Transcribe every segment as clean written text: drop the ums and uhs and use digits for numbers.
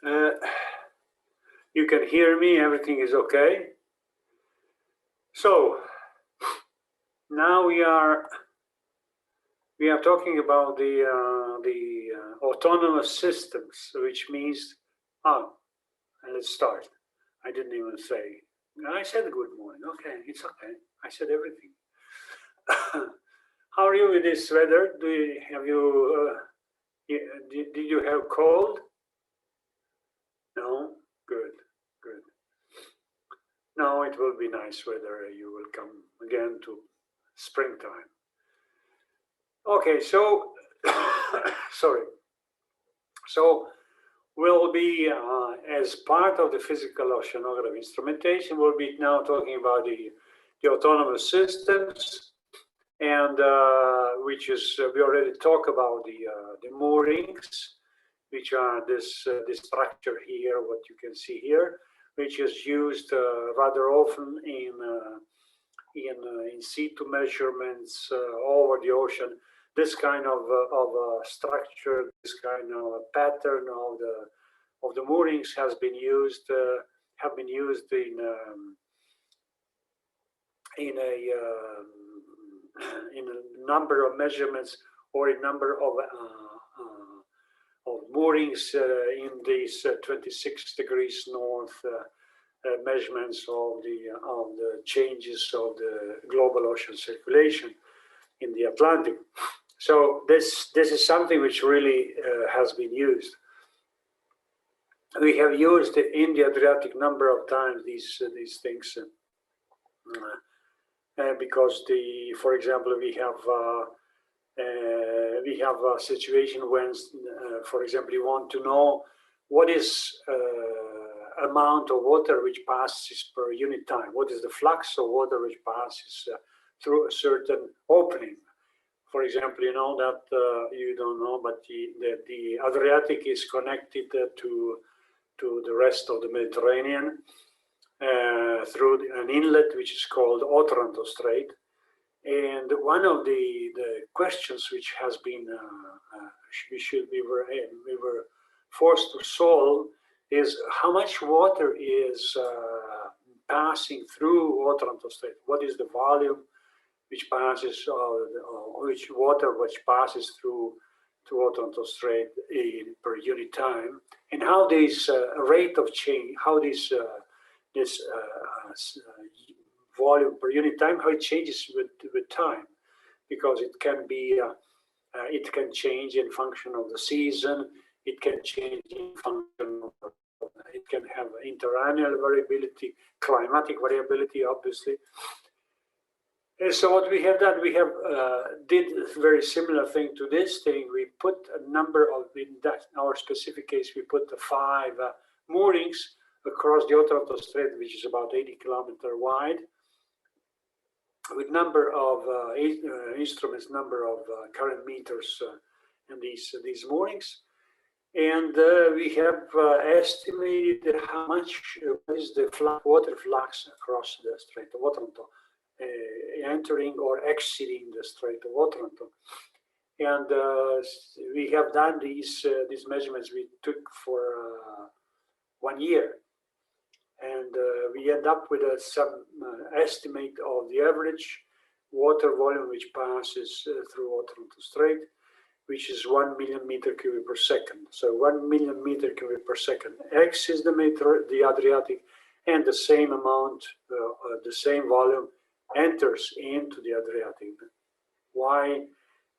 You can hear me, everything is okay. So now we are talking about the autonomous systems, which means, let's start. I didn't even say, I said good morning. Okay, it's okay. I said everything. How are you with this weather? Did you have cold? No? Good. Now it will be nice weather. You will come again to springtime. Okay, so, sorry. So we'll be, as part of the physical oceanography instrumentation, we'll be now talking about the autonomous systems, and which is, we already talked about the moorings, which are this structure here, what you can see here, which is used rather often in situ measurements over the ocean. This kind of structure, this kind of pattern of the moorings have been used in a number of measurements, or a number of moorings in these 26 degrees north measurements of the changes of the global ocean circulation in the Atlantic. So this is something which really has been used. We have used in the Adriatic number of times these things because for example, we have a situation when, for example, you want to know what is amount of water which passes per unit time. What is the flux of water which passes through a certain opening? For example, you know that you don't know, but the Adriatic is connected to the rest of the Mediterranean through an inlet which is called Otranto Strait. And one of the questions which has been we were forced to solve is how much water is passing through Otranto Strait. What is the volume which passes, which passes through Otranto Strait per unit time, and how this rate of change, how this volume per unit time, how it changes with time, because it can be it can change in function of the season. It can change in function of, it can have interannual variability, climatic variability, obviously. And so what we have done, we have did a very similar thing to this thing. We put a number of, in our specific case, we put the 5 moorings across the Otranto Strait, which is about 80 kilometers wide, with number of instruments, number of current meters in these moorings. And we have estimated how much is the water flux across the Strait of Otranto, entering or exiting the Strait of Otranto. And we have done these measurements we took for 1 year. And we end up with some estimate of the average water volume which passes through Otranto Strait, which is 1 million meter cubic per second. So 1 million meter cubic per second exits the Adriatic, and the same amount, the same volume enters into the Adriatic. Why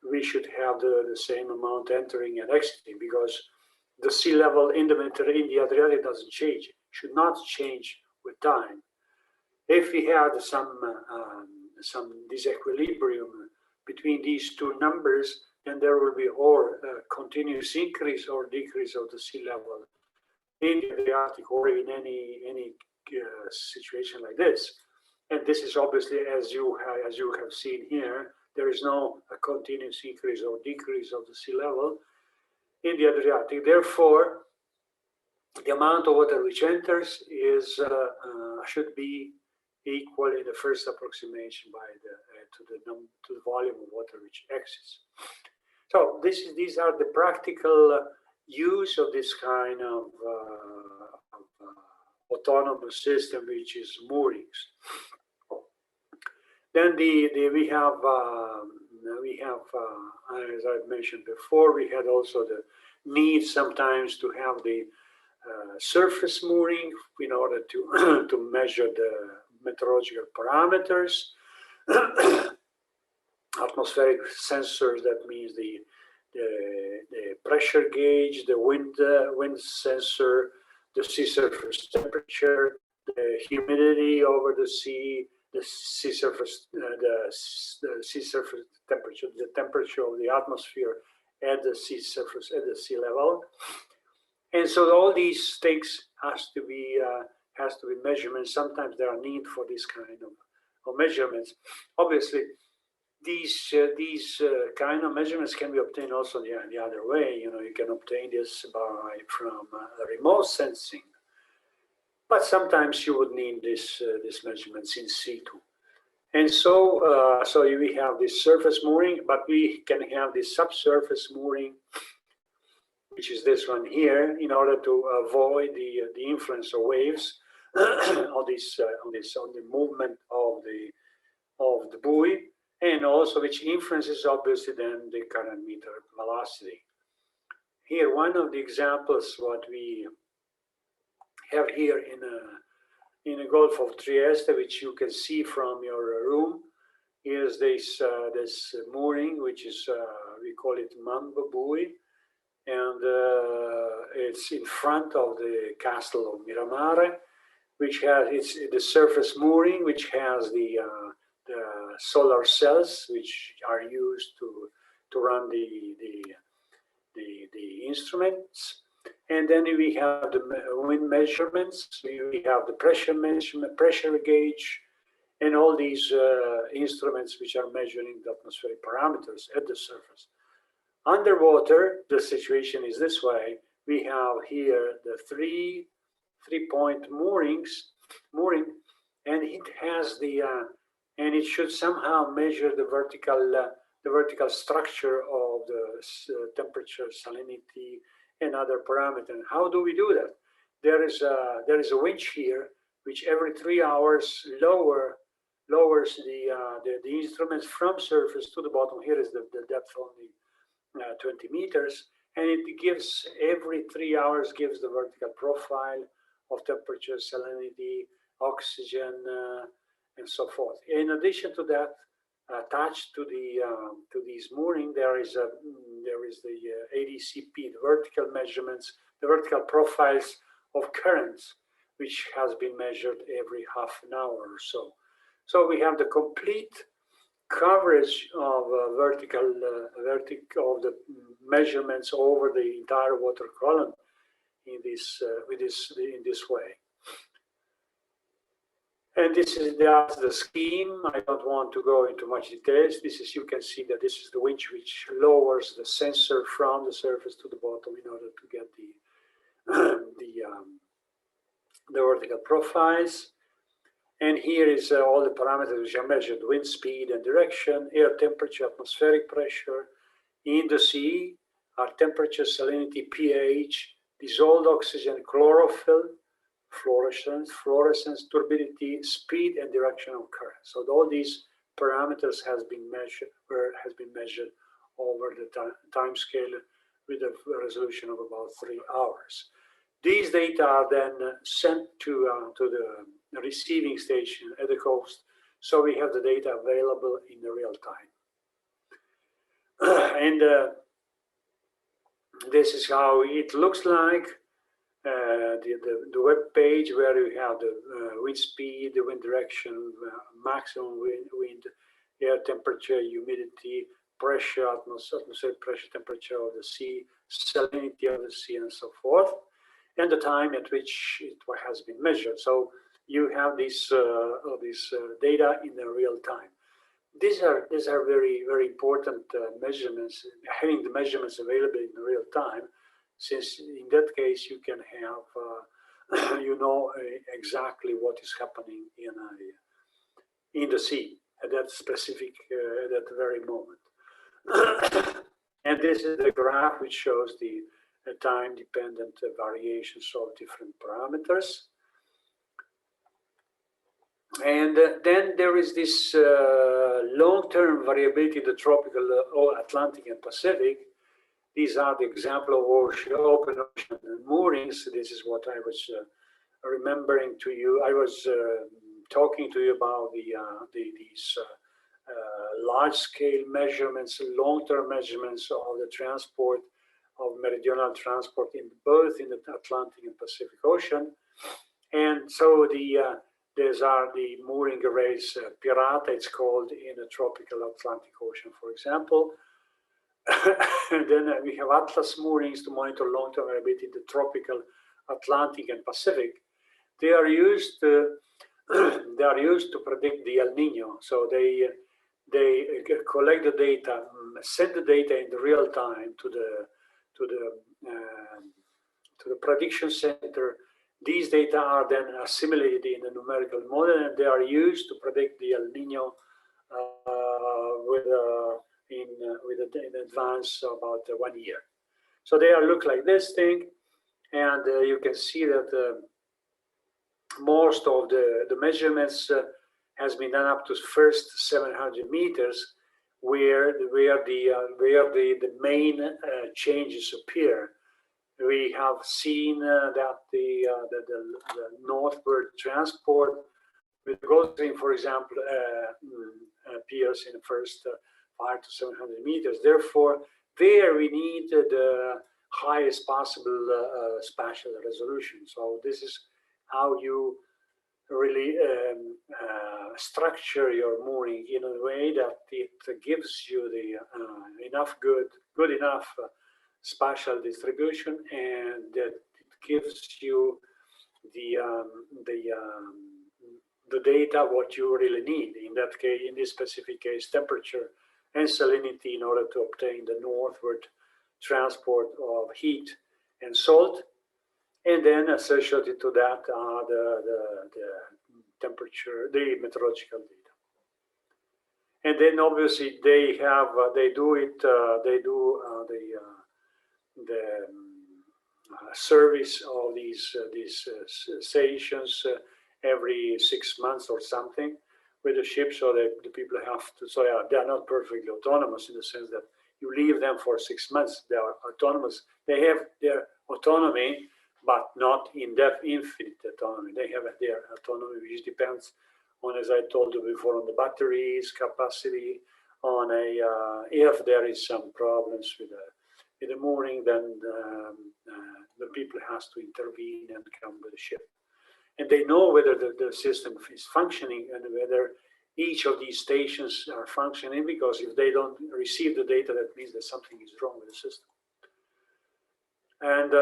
we should have the same amount entering and exiting? Because the sea level in the Mediterranean, the Adriatic doesn't change, should not change with time. If we had some disequilibrium between these two numbers, then there will be or continuous increase or decrease of the sea level in the Adriatic, or in any situation like this. And this is obviously, as you have seen here, there is no continuous increase or decrease of the sea level in the Adriatic. Therefore, the amount of water which enters is should be equal in the first approximation by to the volume of water which exits. So these are the practical use of this kind of autonomous system, which is moorings. Then we have, as I mentioned before, we had also the need sometimes to have the surface mooring in order to to measure the meteorological parameters. Atmospheric sensors, that means the pressure gauge, the wind sensor, the sea surface temperature, the humidity over the sea, the sea surface, the sea surface temperature, the temperature of the atmosphere at the sea surface, at the sea level. And so all these things has to be measurements. Sometimes there are need for this kind of measurements. Obviously, these kind of measurements can be obtained also the other way. You know, you can obtain this from remote sensing, but sometimes you would need this measurements in situ. And so so we have this surface mooring, but we can have this subsurface mooring, which is this one here, in order to avoid the influence of waves on the movement of the buoy, and also which influences obviously then the current meter velocity. Here, one of the examples what we have here in the Gulf of Trieste, which you can see from your room, is this mooring, which is we call it Mamba buoy, and it's in front of the castle of Miramare, which has the surface mooring, which has the solar cells, which are used to run the instruments. And then we have the wind measurements, we have the pressure measurement, pressure gauge, and all these instruments which are measuring the atmospheric parameters at the surface. Underwater, the situation is this way. We have here the three-point mooring, and it has and it should somehow measure the vertical structure of the temperature, salinity, and other parameters. How do we do that? There is a winch here, which every 3 hours lowers the instruments from surface to the bottom. Here is the depth only 20 meters, and it gives every 3 hours gives the vertical profile of temperature, salinity, oxygen, and so forth. In addition to that, attached to these mooring, there is the ADCP, the vertical measurements, the vertical profiles of currents, which has been measured every half an hour or so. So we have the complete coverage of vertical of the measurements over the entire water column in this way. And this is the scheme. I don't want to go into much details. This is, you can see that this is the winch which lowers the sensor from the surface to the bottom in order to get the vertical profiles. And here is all the parameters which are measured: wind speed and direction, air temperature, atmospheric pressure. In the sea are temperature, salinity, pH, dissolved oxygen, chlorophyll, fluorescence, turbidity, speed, and direction of current. So all these parameters has been measured over the time scale with a resolution of about 3 hours. These data are then sent to the receiving station at the coast, so we have the data available in the real time. And this is how it looks like. The web page where you have the wind speed, the wind direction, maximum wind, air temperature, humidity, pressure, atmospheric pressure, temperature of the sea, salinity of the sea, and so forth, and the time at which it has been measured. So you have this data in the real time. These are very, very important measurements. Having the measurements available in real time, since in that case you can have you know exactly what is happening in the sea at that specific at that very moment. And this is the graph which shows the time-dependent variations of different parameters. And then there is this long-term variability in the tropical, Atlantic and Pacific. These are the example of open ocean and moorings. This is what I was remembering to you. I was talking to you about these large-scale measurements, long-term measurements of the transport of meridional transport in both in the Atlantic and Pacific Ocean. And so these are the mooring arrays, Pirata, it's called, in the tropical Atlantic Ocean, for example. And then we have Atlas moorings to monitor long-term variability in the tropical Atlantic and Pacific. They are used to predict the El Nino. So they collect the data, send the data in the real time to the prediction center. These data are then assimilated in a numerical model, and they are used to predict the El Nino in advance about 1 year. So they look like this thing, and you can see that most of the measurements has been done up to first 700 meters, where the main changes appear. We have seen that the northward transport with the Gulf Stream, for example, appears in the first 500 to 700 meters. Therefore, there we need the highest possible spatial resolution. So this is how you really structure your mooring in a way that it gives you the good enough spatial distribution, and that it gives you the data what you really need. In that case, in this specific case, temperature and salinity, in order to obtain the northward transport of heat and salt. And then associated to that are the temperature, the meteorological data. And then obviously they do the service of these stations every 6 months or something with the ship, so that the people have to. So yeah, they are not perfectly autonomous in the sense that you leave them for 6 months. They are autonomous. They have their autonomy, but not infinite autonomy. They have their autonomy, which depends on, as I told you before, on the batteries capacity, on if there is some problems with the mooring, then the people has to intervene and come with the ship. And they know whether the system is functioning and whether each of these stations are functioning, because if they don't receive the data, that means that something is wrong with the system. And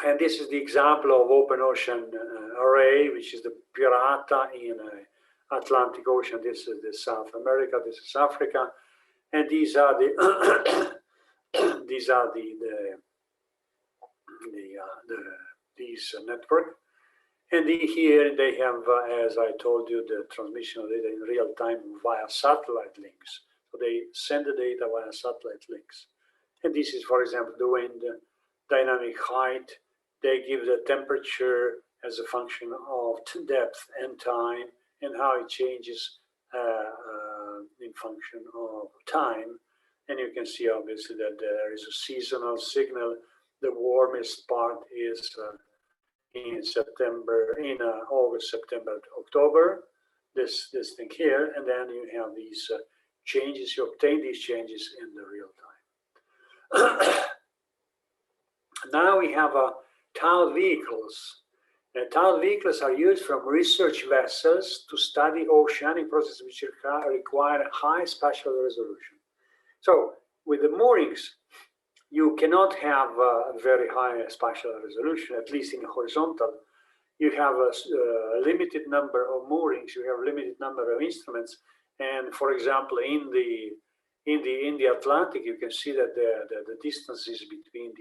and this is the example of open ocean array, which is the Pirata in Atlantic Ocean. This is the South America. This is Africa, and these are the these network. And here they have, as I told you, the transmission of data in real time via satellite links. So they send the data via satellite links. And this is, for example, the wind dynamic height. They give the temperature as a function of depth and time, and how it changes in function of time. And you can see obviously that there is a seasonal signal. The warmest part is in August, September, October. This thing here, and then you have these changes. You obtain these changes in the real time. Now we have towed vehicles. Towed vehicles are used from research vessels to study oceanic processes which require high spatial resolution. So with the moorings, you cannot have a very high spatial resolution, at least in horizontal. You have a limited number of moorings, you have a limited number of instruments. And for example, in the Atlantic, you can see that the distances between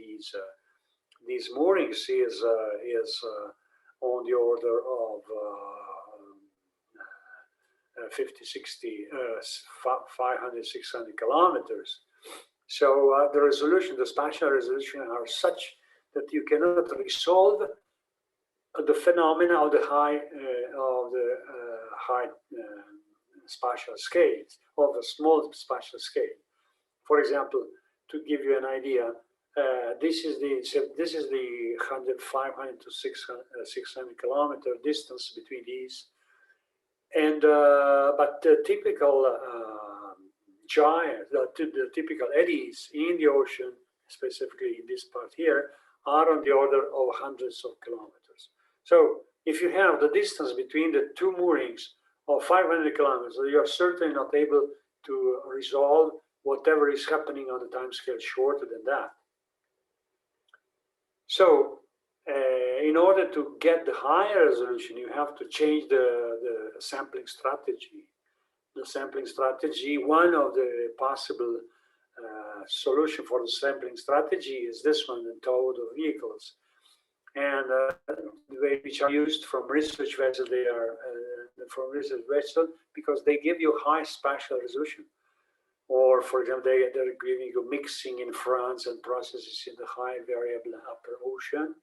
these moorings is on the order of 50, 60, 500, 600 kilometers. So the resolution, the spatial resolution are such that you cannot resolve the phenomena of the high spatial scales, of the small spatial scale. For example, to give you an idea, this is the 500 to 600 kilometer distance between these, and but the typical the typical eddies in the ocean, specifically in this part here, are on the order of hundreds of kilometers. So if you have the distance between the two moorings of 500 kilometers, you are certainly not able to resolve whatever is happening on the time scale shorter than that. So in order to get the higher resolution, you have to change the sampling strategy. The sampling strategy, one of the possible solution for the sampling strategy is this one, the towed vehicles. And which are used from research vessels, they are from research vessels because they give you high spatial resolution. Or, for example, they're giving you mixing in France and processes in the high variable upper ocean.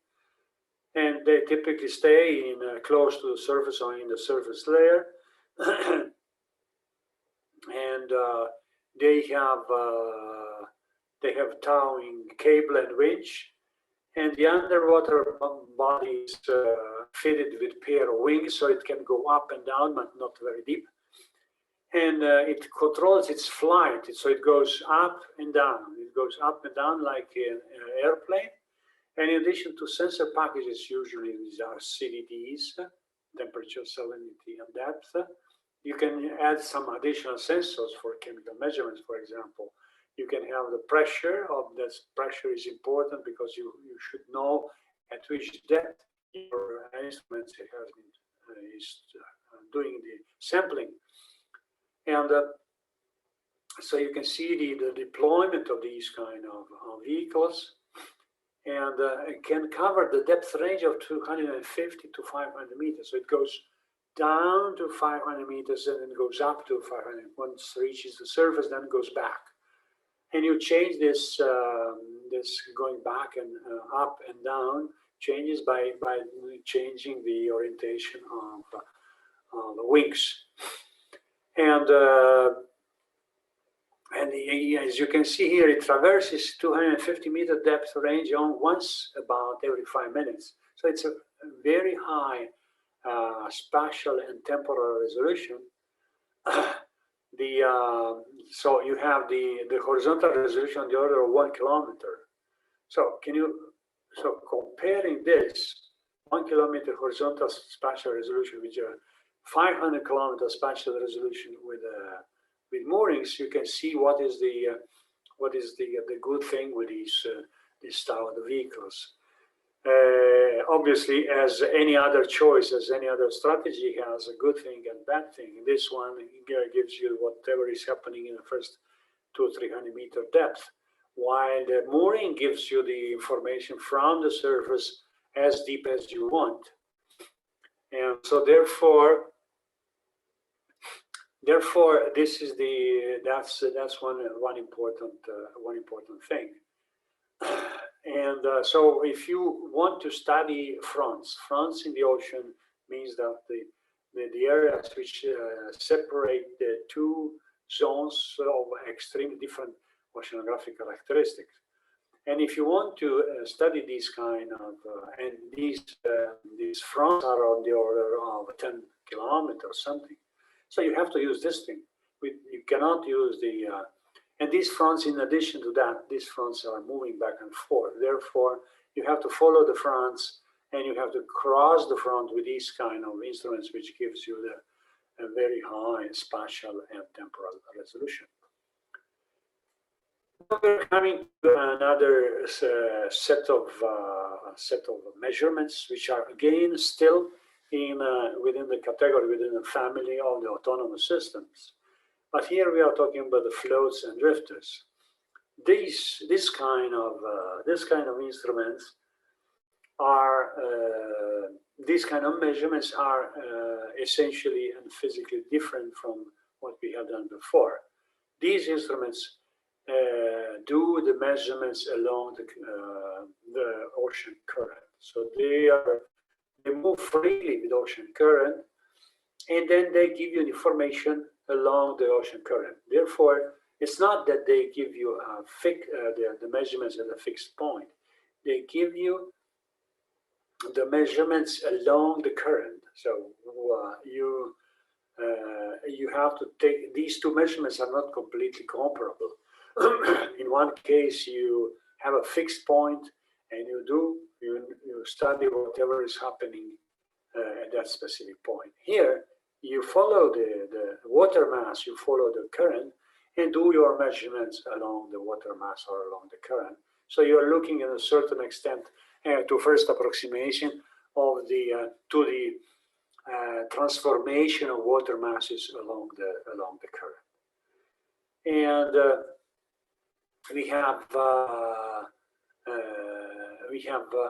And they typically stay in close to the surface or in the surface layer. And they have towing cable and winch. And the underwater body is fitted with pair of wings, so it can go up and down, but not very deep. And it controls its flight, so it goes up and down. It goes up and down like an airplane. And in addition to sensor packages, usually these are CDDs, temperature, salinity, and depth. You can add some additional sensors for chemical measurements, for example. You can have the pressure of this. Pressure is important because you should know at which depth your instrument is doing the sampling. And so you can see the deployment of these kind of vehicles, and it can cover the depth range of 250 to 500 meters. So it goes down to 500 meters and then goes up to 500. Once it reaches the surface, then it goes back. And you change this, this going back and up and down changes by changing the orientation of the wings. And as you can see here, it traverses 250-meter depth range once about every 5 minutes. So it's a very high spatial and temporal resolution. So you have the horizontal resolution on the order of 1 kilometer. So comparing this 1 kilometer horizontal spatial resolution with your 500 kilometer spatial resolution with moorings, you can see what is the good thing with these style of vehicles. Obviously, as any other choice, as any other strategy has a good thing and bad thing. This one gives you whatever is happening in the first 200 or 300 meter depth, while the mooring gives you the information from the surface as deep as you want. And so therefore this is that's one important thing. And so if you want to study fronts in the ocean means that the areas which separate the two zones of extremely different oceanographic characteristics. And if you want to study these kind of, and these fronts are on the order of 10 kilometers or something. So you have to use this thing. You cannot use the, and these fronts, in addition to that, these fronts are moving back and forth. Therefore, you have to follow the fronts and you have to cross the front with these kind of instruments, which gives you a very high spatial and temporal resolution. We're coming to another set of measurements, which are again still within the category, within the family of the autonomous systems. But here we are talking about the floats and drifters. This kind of instruments are these kind of measurements are essentially and physically different from what we have done before. These instruments do the measurements along the ocean current. So they move freely with ocean current, and then they give you information along the ocean current. Therefore, it's not that they give you the measurements at a fixed point. They give you the measurements along the current. So you have to take, these two measurements are not completely comparable. In one case, you have a fixed point, and you study whatever is happening at that specific point. Here, you follow the water mass, you follow the current, and do your measurements along the water mass or along the current. So you are looking at a certain extent to first approximation of to the transformation of water masses along the current. And we have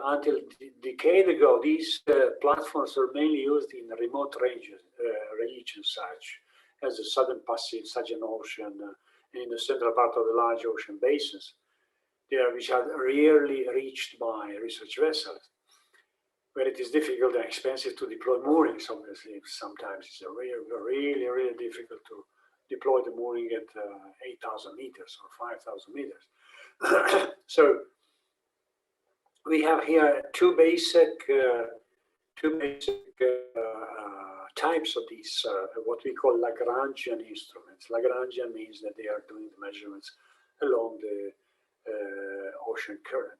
until a decade ago, these platforms were mainly used in remote regions such as the Southern Pacific, Southern Ocean, in the central part of the large ocean basins, which are rarely reached by research vessels, where it is difficult and expensive to deploy moorings. Obviously, sometimes it's really difficult to deploy the mooring at 8,000 meters or 5,000 meters. So we have here two basic types of these, what we call Lagrangian instruments. Lagrangian means that they are doing the measurements along the ocean current.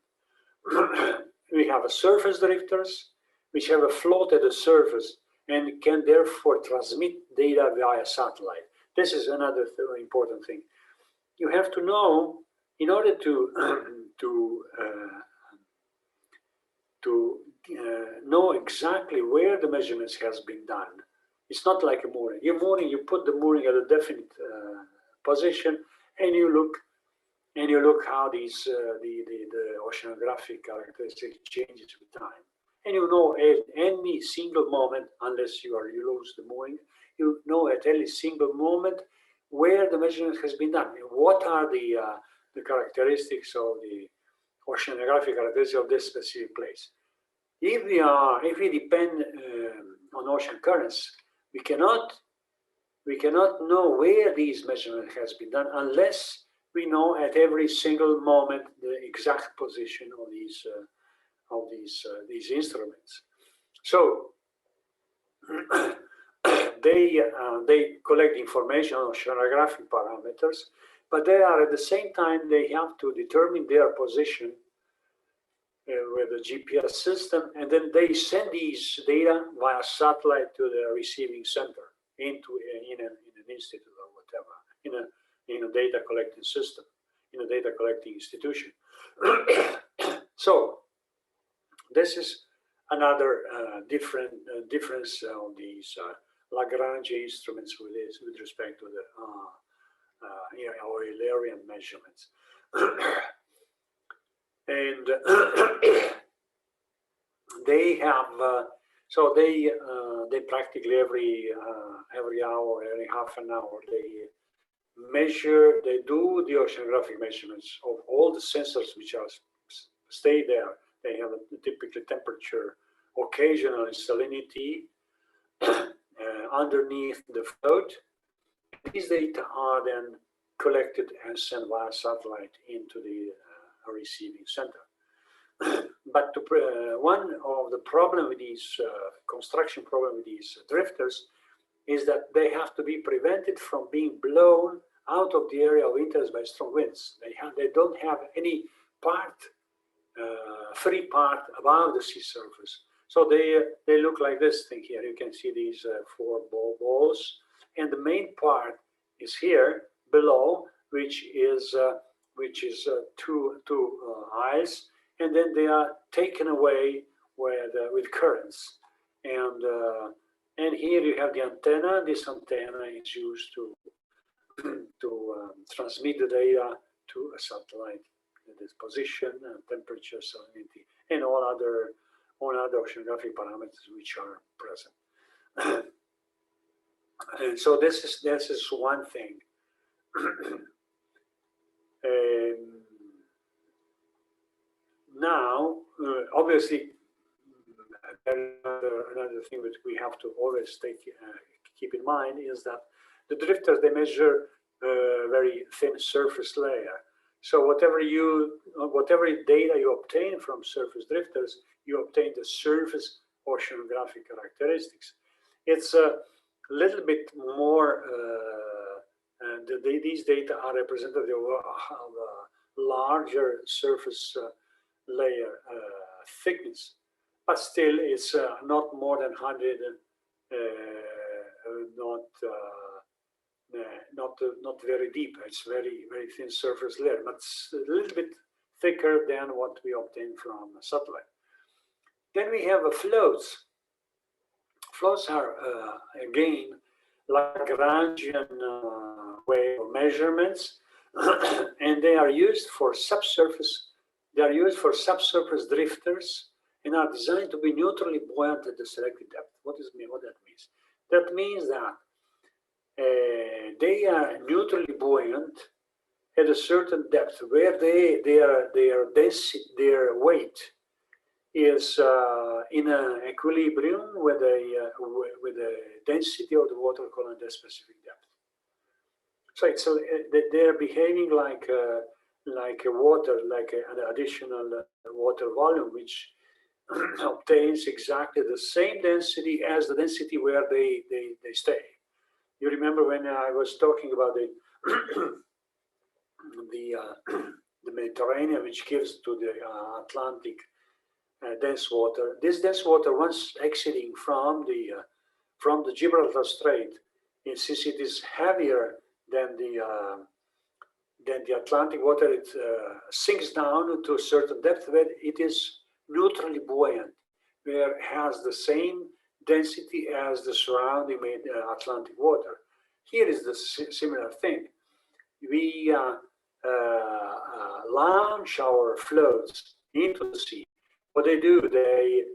We have a surface drifters, which have a float at the surface and can therefore transmit data via satellite. This is another important thing. You have to know, in order to know exactly where the measurements has been done. It's not like a mooring. Your mooring, you put the mooring at a definite position, and you look how these the oceanographic characteristics changes with time. And you know at any single moment, unless you lose the mooring, you know at any single moment where the measurement has been done. What are the characteristics of the oceanographic characteristics of this specific place? If we depend on ocean currents, we cannot know where these measurement has been done unless we know at every single moment the exact position of these instruments. So they collect information on oceanographic parameters, but they are at the same time they have to determine their position with the GPS system, and then they send these data via satellite to the receiving center in an institute or whatever, in a data collecting system, in a data collecting institution. So this is another difference on these Lagrangian instruments with respect to the Eulerian measurements. And they have so they practically every hour, every half an hour, they do the oceanographic measurements of all the sensors which are stay there. They have a typically temperature, occasional salinity underneath the float. These data are then collected and sent via satellite into the receiving center. But one of the problem with these construction problem with these drifters is that they have to be prevented from being blown out of the area of interest by strong winds. They don't have any free part above the sea surface. So they look like this thing here. You can see these four balls, and the main part is here below, which is two eyes, and then they are taken away with currents. And here you have the antenna. This antenna is used to transmit the data to a satellite, its position, temperature, salinity, and all other oceanographic parameters which are present. And so this is one thing. Now, obviously, there is another thing that we have to always keep in mind is that the drifters, they measure very thin surface layer. So whatever data you obtain from surface drifters, you obtain the surface oceanographic characteristics. It's a little bit more, and these data are representative of a larger surface layer thickness, but still it's not more than 100, not very deep. It's very thin surface layer, but it's a little bit thicker than what we obtain from a satellite. Then we have floats. Floats are again Lagrangian way of measurements, and they are used for subsurface. They are used for subsurface drifters and are designed to be neutrally buoyant at the selected depth. What that means? That means that they are neutrally buoyant at a certain depth where their weight is in an equilibrium with the density of the water column at that specific depth. So they're behaving like water, like an additional water volume, which obtains exactly the same density as the density where they stay. You remember when I was talking about the Mediterranean, which gives to the Atlantic dense water. This dense water, once exiting from the Gibraltar Strait, and since it is heavier than the Atlantic water, it sinks down to a certain depth where it is neutrally buoyant, where it has the same density as the surrounding Atlantic water. Here is the similar thing. We launch our floats into the sea. What they do, they're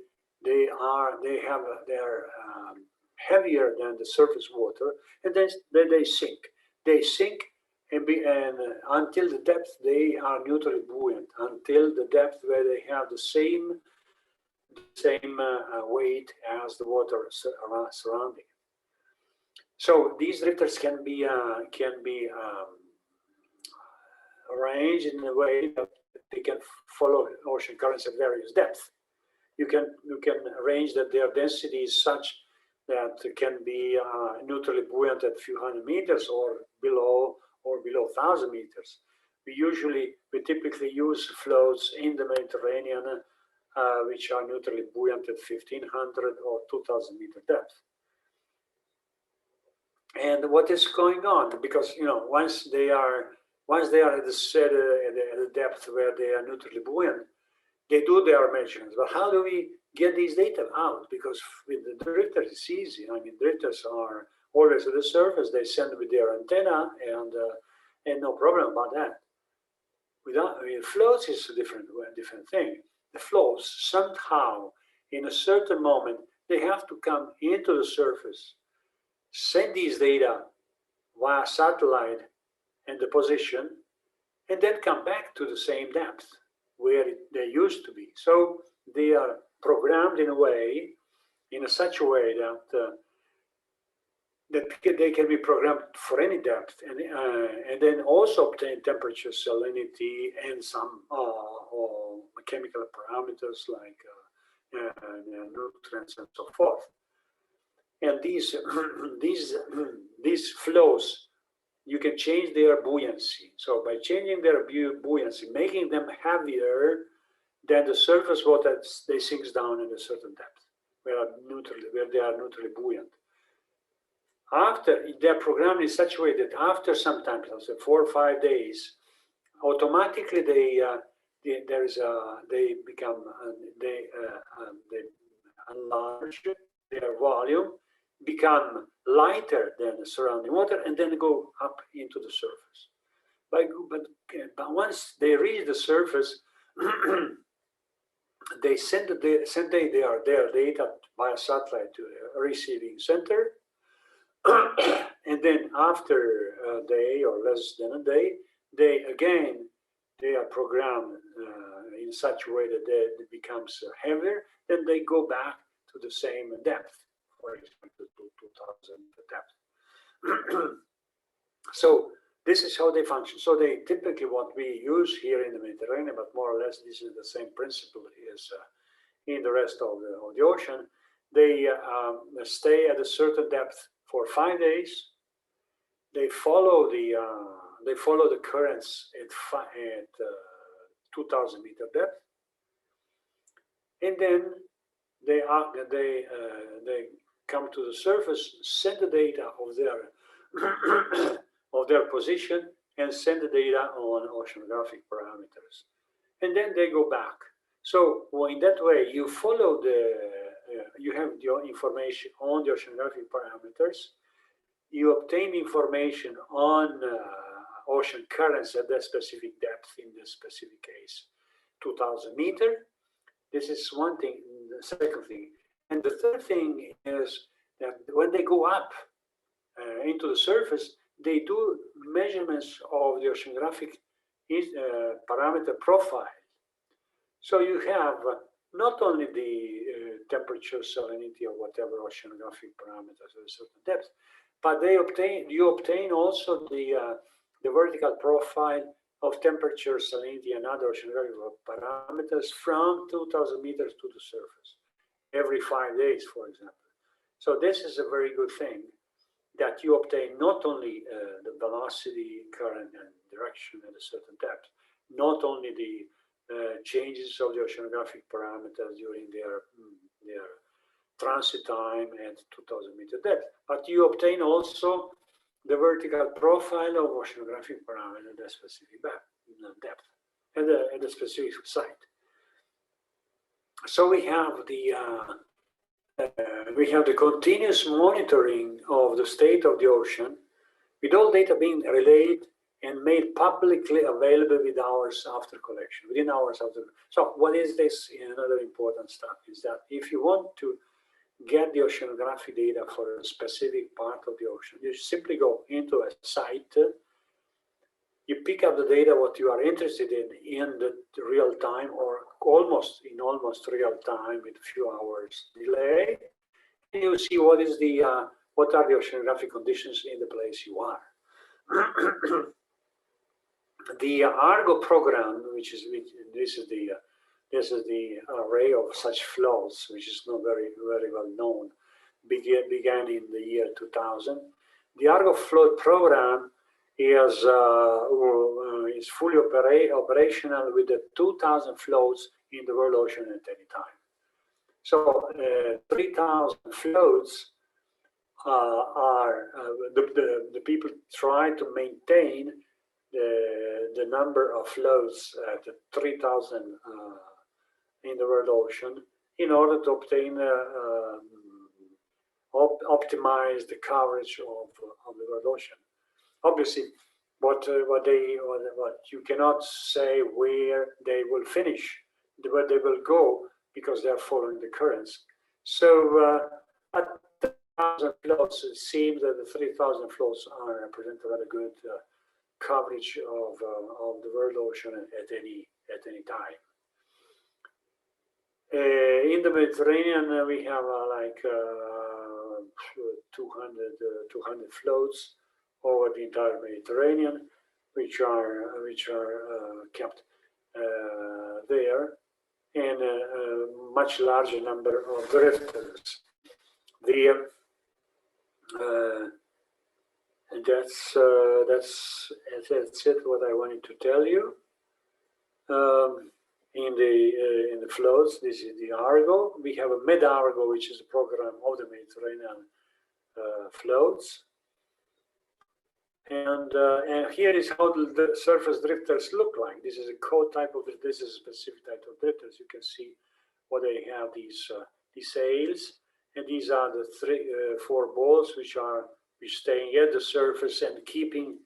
heavier than the surface water, and then they sink. They sink and until the depth they are neutrally buoyant, until the depth where they have the same weight as the water surrounding. So these drifters can be arranged in a way that they can follow ocean currents at various depths. You can arrange that their density is such that it can be neutrally buoyant at a few hundred meters or below 1,000 meters. We typically use floats in the Mediterranean which are neutrally buoyant at 1,500 or 2,000 meter depth. And what is going on? Because once they are at the depth where they are neutrally buoyant, they do their measurements. But how do we get these data out? Because with the drifters, it's easy. I mean, drifters are always at the surface. They send with their antenna, and no problem about that. Floats is a different thing. The floats, somehow, in a certain moment, they have to come into the surface, send these data via satellite and the position, and then come back to the same depth where they used to be. So they are programmed in such a way that they can be programmed for any depth, and then also obtain temperature, salinity, and some chemical parameters like nutrients and so forth. And these flows, you can change their buoyancy. So by changing their buoyancy, making them heavier than the surface water, they sink down in a certain depth where they are neutrally buoyant. After they're programmed in such a way that after sometimes, let's say 4 or 5 days, automatically they enlarge their volume, become lighter than the surrounding water, and then go up into the surface. But once they reach the surface, they send their data via satellite to a receiving center, and then after a day or less than a day, they are programmed in such a way that it becomes heavier, then they go back to the same depth, for example, to 2000 depth. So this is how they function. So they typically, what we use here in the Mediterranean, but more or less this is the same principle as in the rest of the ocean. They stay at a certain depth for 5 days. They follow the currents at 2,000 meter depth, and then they come to the surface, send the data of their of their position, and send the data on oceanographic parameters, and then they go back. So in that way, you follow you have your information on the oceanographic parameters. You obtain information on ocean currents at that specific depth, in this specific case, 2,000 meter. This is one thing. The second thing. And the third thing is that when they go up into the surface, they do measurements of the oceanographic parameter profile. So you have not only the temperature, salinity, or whatever oceanographic parameters at a certain depth, but you obtain also the vertical profile of temperature, salinity, and other oceanographic parameters from 2,000 meters to the surface every 5 days, for example. So this is a very good thing, that you obtain not only the velocity, current, and direction at a certain depth, not only the changes of the oceanographic parameters during their transit time at 2,000 meter depth, but you obtain also the vertical profile of oceanographic parameter at a specific depth, at a specific site. So we have the continuous monitoring of the state of the ocean, with all data being relayed and made publicly available within hours after collection. So what is this? Another important stuff is that if you want to get the oceanographic data for a specific part of the ocean, you simply go into a site, you pick up the data what you are interested in the real time, or almost real time with a few hours delay, and you see what are the oceanographic conditions in the place you are. The Argo program, this is the array of such flows, which is not very well known, began in the year 2000. The Argo flow program is fully operational with the 2,000 floats in the world ocean at any time. So 3,000 floats are the people try to maintain the number of floats at 3,000 in the world ocean in order to obtain optimize the coverage of the world ocean. Obviously, what you cannot say where they will finish, where they will go, because they are following the currents. So at 3,000 floats, it seems that the 3,000 floats represent a very good coverage of the world ocean at any time. In the Mediterranean, we have like 200 floats over the entire Mediterranean, which are kept there, and a much larger number of drifters. That's it. What I wanted to tell you. In the floats, this is the Argo. We have a Med-Argo, which is a program of the Mediterranean floats. And here is how the surface drifters look like. This is a code type of this is a specific type of drifters. You can see what they have, these sails, and these are the 4 balls which staying at the surface and keeping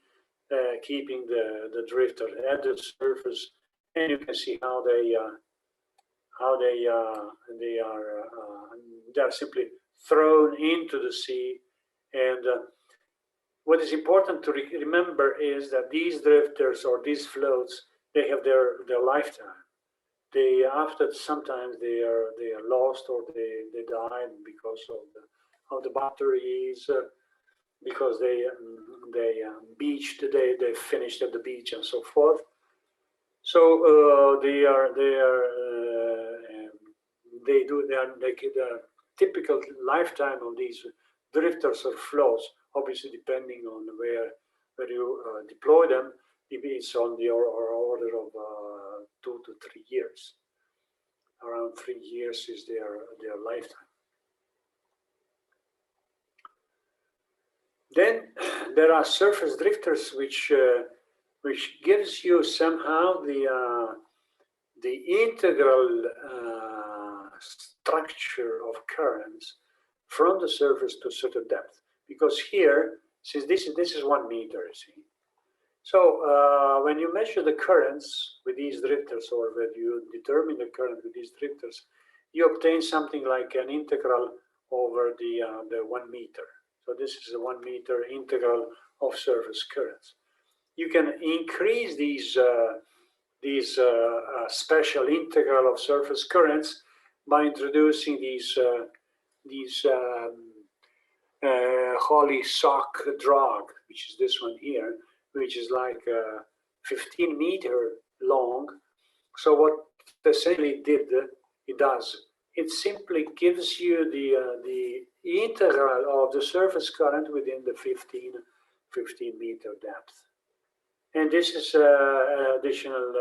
the drifter at the surface. And you can see how they are simply thrown into the sea. And what is important to remember is that these drifters or these floats, they have their lifetime. They after sometimes they are lost or they die because of the batteries, because they beached, they finished at the beach and so forth. So the typical lifetime of these drifters or floats, obviously depending on where you deploy them, it's on the order of 2 to 3 years. Around 3 years is their lifetime. Then there are surface drifters, which gives you somehow the integral structure of currents from the surface to a certain depth. Because here, since this is 1 meter, you see. So when you measure the currents with these drifters, or when you determine the current with these drifters, you obtain something like an integral over the 1 meter. So this is a 1 meter integral of surface currents. You can increase these special integral of surface currents by introducing these holy sock drag, which is this one here, which is like 15 meter long. So what essentially it simply gives you the integral of the surface current within the 15 meter depth. And this is an additional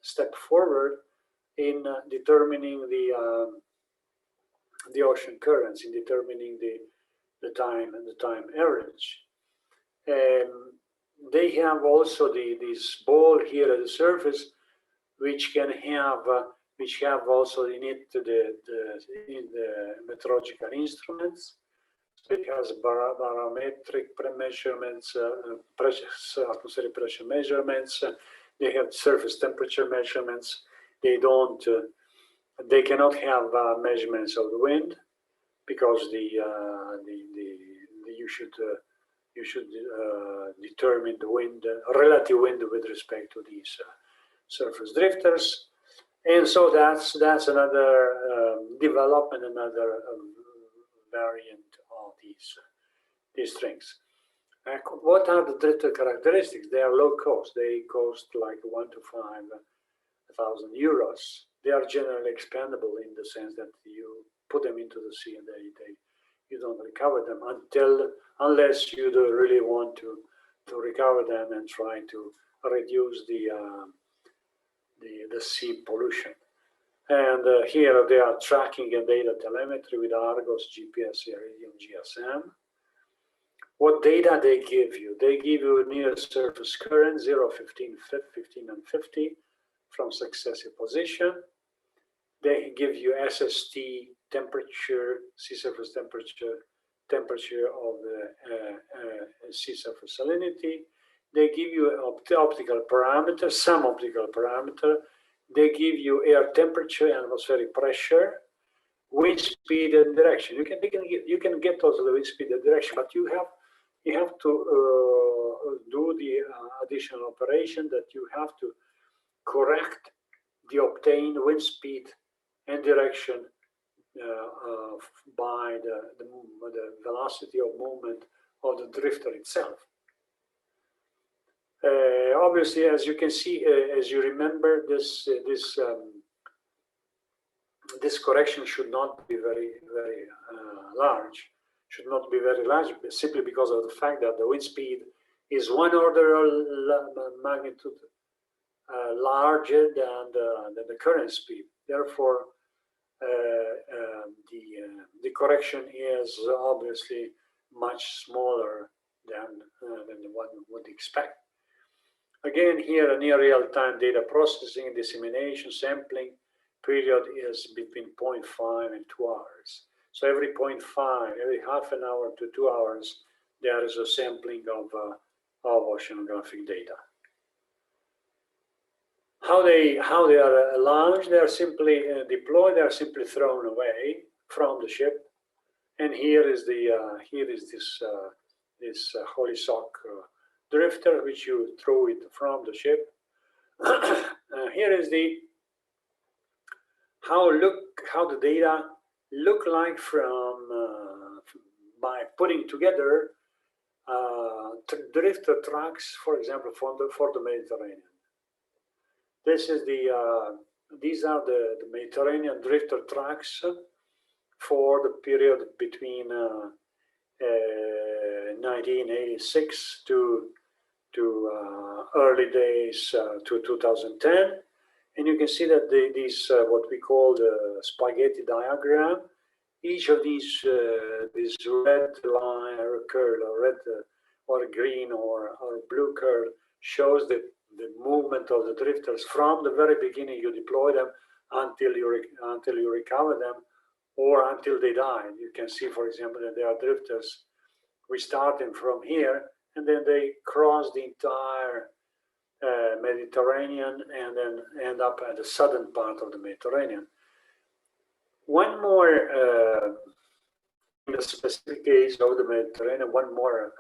step forward in determining the ocean currents, in determining the time and the time average. They have also this ball here at the surface, which can have also in it the meteorological instruments. So it has barometric measurements, atmospheric pressure measurements. They have surface temperature measurements. They cannot have measurements of the wind, because you should determine the wind, relative wind with respect to these surface drifters. And so that's another development, another variant of these strings. What are the drifter characteristics? They are low cost. They cost like 1 to 5,000 euros. They are generally expandable in the sense that you put them into the sea and you don't recover them unless you do really want to recover them and try to reduce the sea pollution. And here they are tracking and data telemetry with Argos, GPS, Iridium, GSM. What data they give you? They give you near surface current, 0, 15, 15, and 50 from successive position. They give you SST temperature, sea surface temperature of the sea surface salinity. They give you optical parameters, some optical parameter. They give you air temperature, atmospheric pressure, wind speed and direction. You can get also the wind speed and direction, but you have to do the additional operation that you have to correct the obtained wind speed and direction by the velocity of movement of the drifter itself. Obviously, as you can see, as you remember, this correction should not be very large. Should not be very large, simply because of the fact that the wind speed is 1 order of magnitude larger than the current speed. Therefore, the correction is obviously much smaller than one would expect. Again, here near real-time data processing, dissemination, sampling period is between 0.5 and 2 hours. So every 0.5, every half an hour to 2 hours, there is a sampling of oceanographic data. How they are launched? They are simply deployed. They are simply thrown away from the ship. And here is this holy sock drifter, which you throw it from the ship. Here is how the data look like from by putting together drifter tracks, for example, for the Mediterranean. This is these are the Mediterranean drifter tracks for the period between 1986 to early days to 2010, and you can see that these what we call the spaghetti diagram. Each of these this red line or curl, or red or green or blue curl shows the movement of the drifters from the very beginning you deploy them until you recover them, or until they die. You can see, for example, that there are drifters. We start them from here, and then they cross the entire Mediterranean, and then end up at the southern part of the Mediterranean. One more, in the specific case of the Mediterranean, one more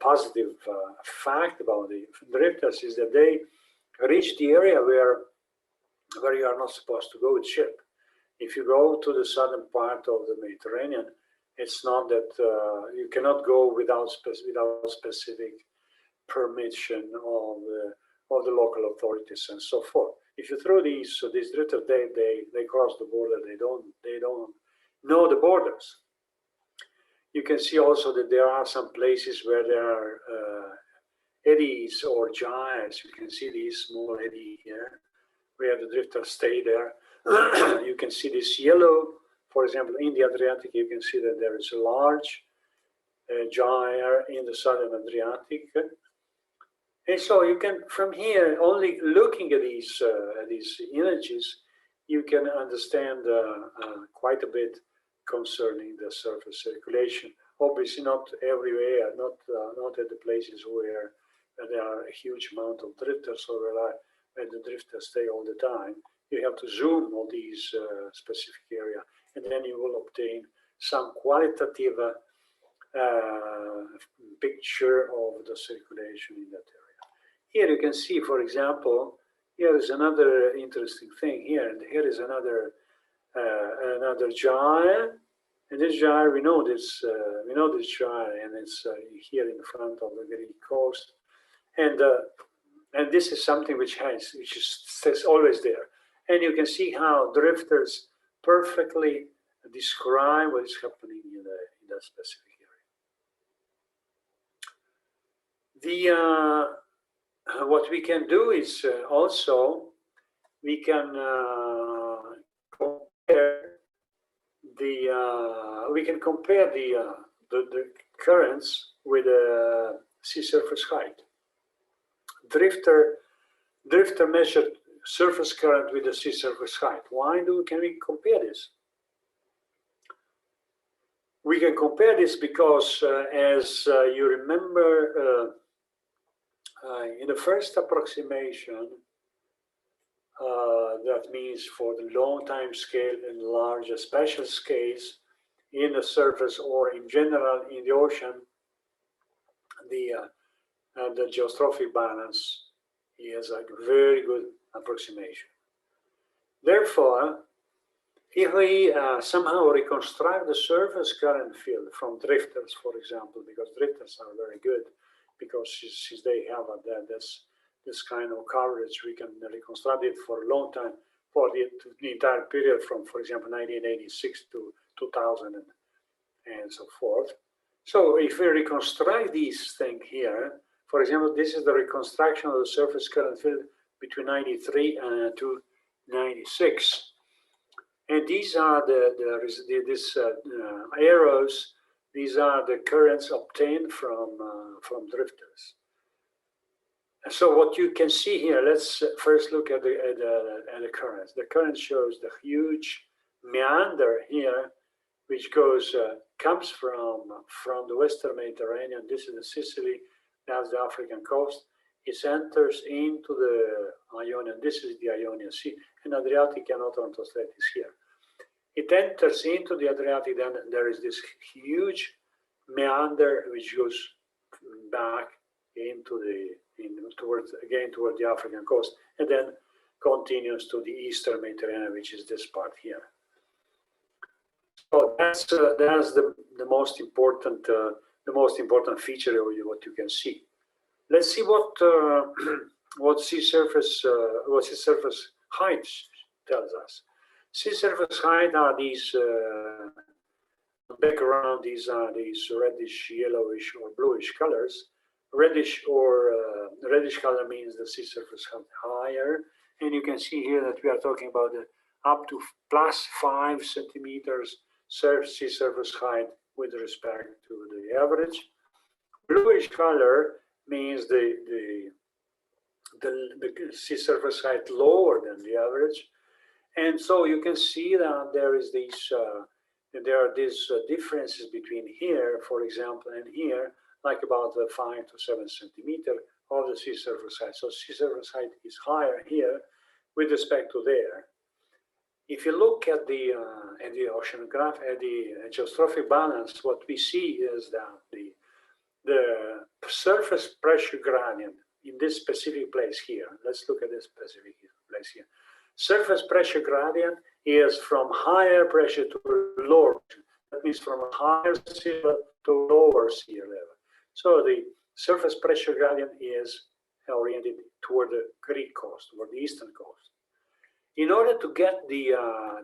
positive fact about the drifters is that they reach the area where you are not supposed to go with ship. If you go to the southern part of the Mediterranean, it's not that you cannot go without specific permission of the local authorities and so forth. If you throw these drifters, they cross the border. They don't know the borders. You can see also that there are some places where there are eddies or gyres. You can see these small eddy here, where the drifters stay there. You can see this yellow, for example, in the Adriatic. You can see that there is a large gyre in the southern Adriatic. And so you can, from here, only looking at these images, you can understand quite a bit concerning the surface circulation. Obviously, not everywhere, not at the places where there are a huge amount of drifters, or where the drifters stay all the time. You have to zoom on these specific area, and then you will obtain some qualitative picture of the circulation in that area. Here you can see, for example, here is another interesting thing here, and here is another gyre, and this gyre, we know this gyre, and it's here in front of the Greek coast, and this is something which is always there, and you can see how drifters perfectly describe what is happening in that specific area. What we can do is also we can compare the currents with the sea surface height. Drifter measured surface current with the sea surface height. Can we compare this? We can compare this because, as you remember, in the first approximation, that means for the long time scale and larger spatial scales in the surface or in general in the ocean, the geostrophic balance is a very good approximation. Therefore, if we somehow reconstruct the surface current field from drifters, for example, because drifters are very good, because since they have this kind of coverage, we can reconstruct it for a long time, for the entire period from, for example, 1986 to 2000 and so forth. So if we reconstruct these things here, for example, this is the reconstruction of the surface current field between 93 and 96. And these are these arrows. These are the currents obtained from drifters. And so what you can see here, let's first look at the currents. The current shows the huge meander here, which comes from the Western Mediterranean. This is the Sicily, that's the African coast. It enters into the Ionian. This is the Ionian Sea, and Adriatic and Otranto Strait is here. It enters into the Adriatic, then there is this huge meander which goes back into towards the African coast, and then continues to the Eastern Mediterranean, which is this part here. So that's the most important feature of what you can see. Let's see what sea surface height tells us. Sea surface height are these background. These are these reddish, yellowish, or bluish colors. Reddish color means the sea surface height higher, and you can see here that we are talking about up to +5 centimeters sea surface height with respect to the average. Bluish color means the sea surface height lower than the average, and so you can see that there are these differences between here, for example, and here, like about 5 to 7 centimeters of the sea surface height. So sea surface height is higher here with respect to there. If you look at the oceanographic, at the geostrophic balance, what we see is that the surface pressure gradient in this specific place here. Let's look at this specific place here. Surface pressure gradient is from higher pressure to lower pressure. That means from a higher sea level to lower sea level. So the surface pressure gradient is oriented toward the Greek coast, toward the eastern coast. In order to get the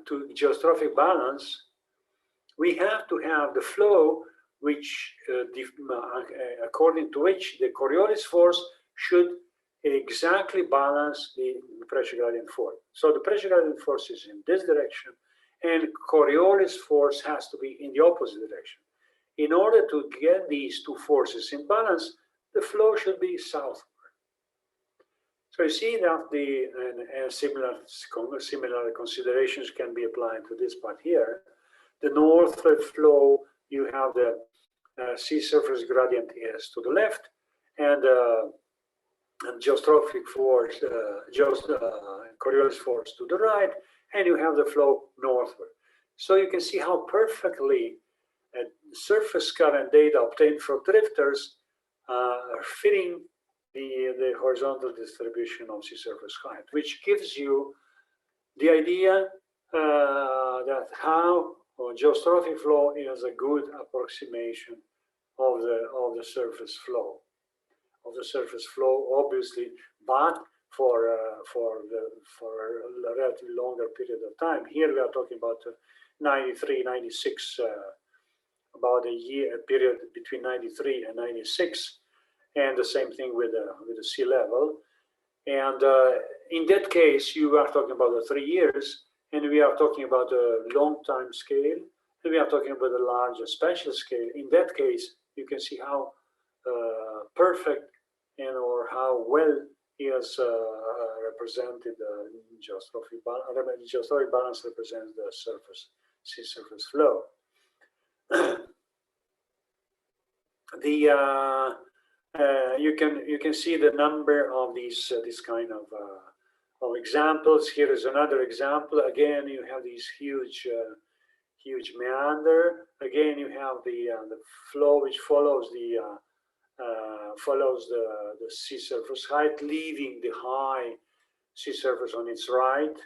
to geostrophic balance, we have to have the flow which, according to which the Coriolis force should exactly balance the pressure gradient force. So the pressure gradient force is in this direction, and Coriolis force has to be in the opposite direction. In order to get these two forces in balance, the flow should be southward. So you see that similar considerations can be applied to this part here. The northward flow, you have the sea surface gradient is to the left, and geostrophic force, Coriolis force to the right, and you have the flow northward. So you can see how perfectly surface current data obtained from drifters are fitting the horizontal distribution of sea surface height, which gives you the idea that how geostrophic flow is a good approximation of the surface flow. Obviously, but for a relatively longer period of time. Here we are talking about 93, 96, about a period between 93 and 96, and the same thing with the sea level. And in that case, you are talking about 3 years, and we are talking about a long time scale, and we are talking about a larger spatial scale. In that case, you can see how perfect or how well is represented geostrophic balance. Geostrophic balance represents the sea surface flow. You can see the number of these this kind of examples. Here is another example. Again, you have these huge meander. Again, you have the flow which follows the sea surface height, leaving the high sea surface on its right.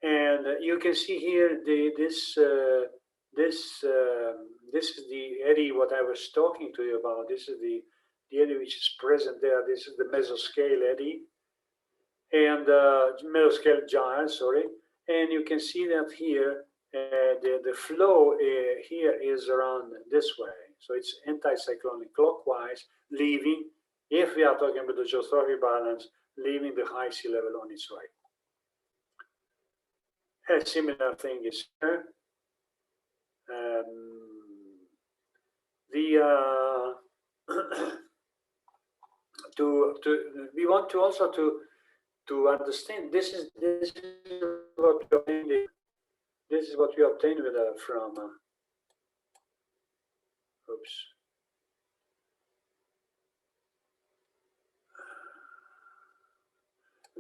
And you can see here this is the eddy what I was talking to you about. This is the eddy which is present there. This is the Mesoscale Eddy, and Mesoscale gyre, sorry. And you can see that here the flow here is around this way. So it's anticyclonic clockwise, leaving, if we are talking about the geostrophic balance, leaving the high sea level on its right. A similar thing is here. We want to also to understand this is what we obtained. This is what we obtained with from. Oops.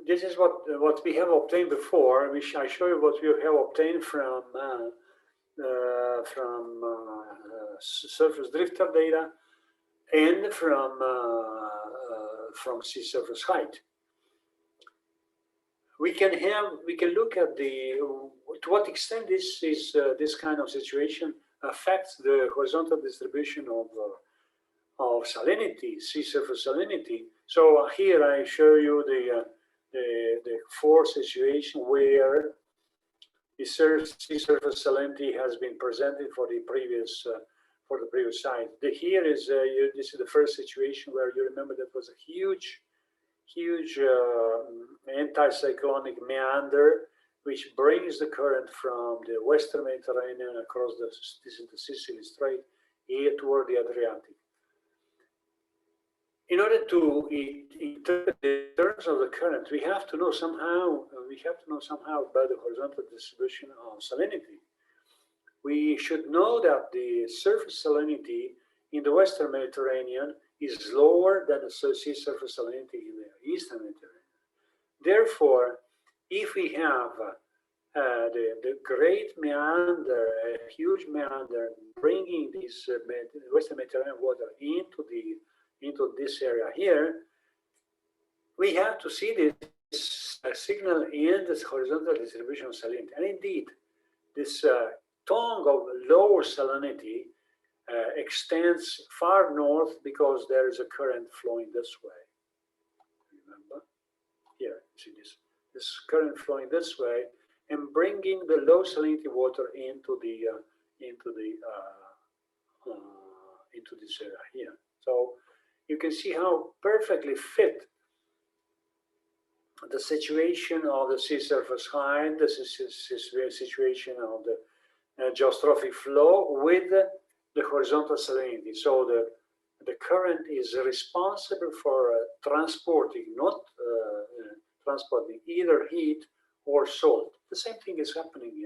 This is what we have obtained before. I show you what we have obtained from surface drifter data and from sea surface height. We can look at to what extent this kind of situation affects the horizontal distribution of salinity, sea surface salinity. So here I show you the four situation where the sea surface salinity has been presented for the previous slide. Here is this is the first situation where you remember that was a huge anticyclonic meander which brings the current from the Western Mediterranean across the Sicily Strait here toward the Adriatic. In order to interpret the terms of the current, we have to know somehow about the horizontal distribution of salinity. We should know that the surface salinity in the Western Mediterranean is lower than the sea surface salinity in the Eastern Mediterranean. Therefore, if we have the great meander, a huge meander, bringing this Western Mediterranean water into this area here, we have to see this signal in this horizontal distribution of salinity. And indeed, this tongue of lower salinity extends far north because there is a current flowing this way. Remember? Here, see this current flowing this way and bringing the low salinity water into this area here. So you can see how perfectly fit the situation of the sea surface height, the situation of the geostrophic flow with the horizontal salinity. So the current is responsible for transporting, not transporting either heat or salt. The same thing is happening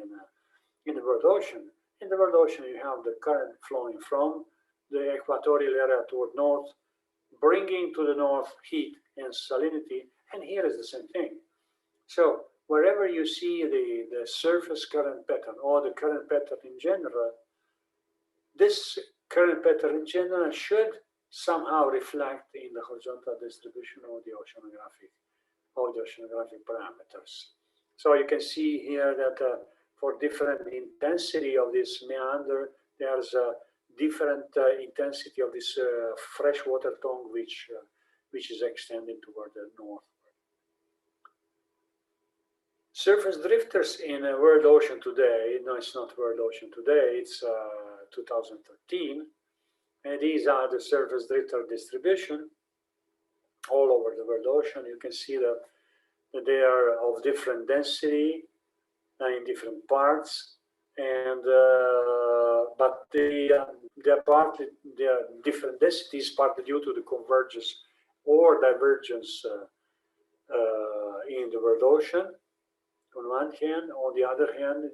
in the world ocean. In the world ocean, you have the current flowing from the equatorial area toward north, bringing to the north heat and salinity, and here is the same thing. So wherever you see the surface current pattern or the current pattern in general, this current pattern in general should somehow reflect in the horizontal distribution of the oceanographic parameters. So you can see here that for different intensity of this meander, there's a different intensity of this freshwater tongue which is extended toward the north. Surface drifters in a world ocean today, no, it's not world ocean today, it's 2013, and these are the surface drifter distribution all over the world ocean. You can see that they are of different density in different parts, and but they're different densities partly due to the convergence or divergence in the world ocean. On one hand, on the other hand,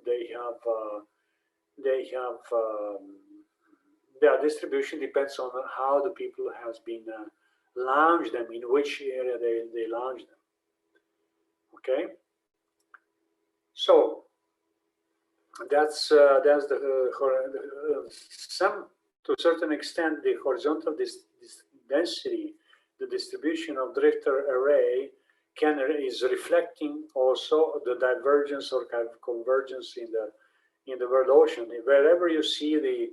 their distribution depends on how the people has been launched them, in which area they launched them. Okay, so that's some, to a certain extent, the horizontal density, the distribution of drifter array is reflecting also the divergence or kind of convergence in the world ocean. Wherever you see the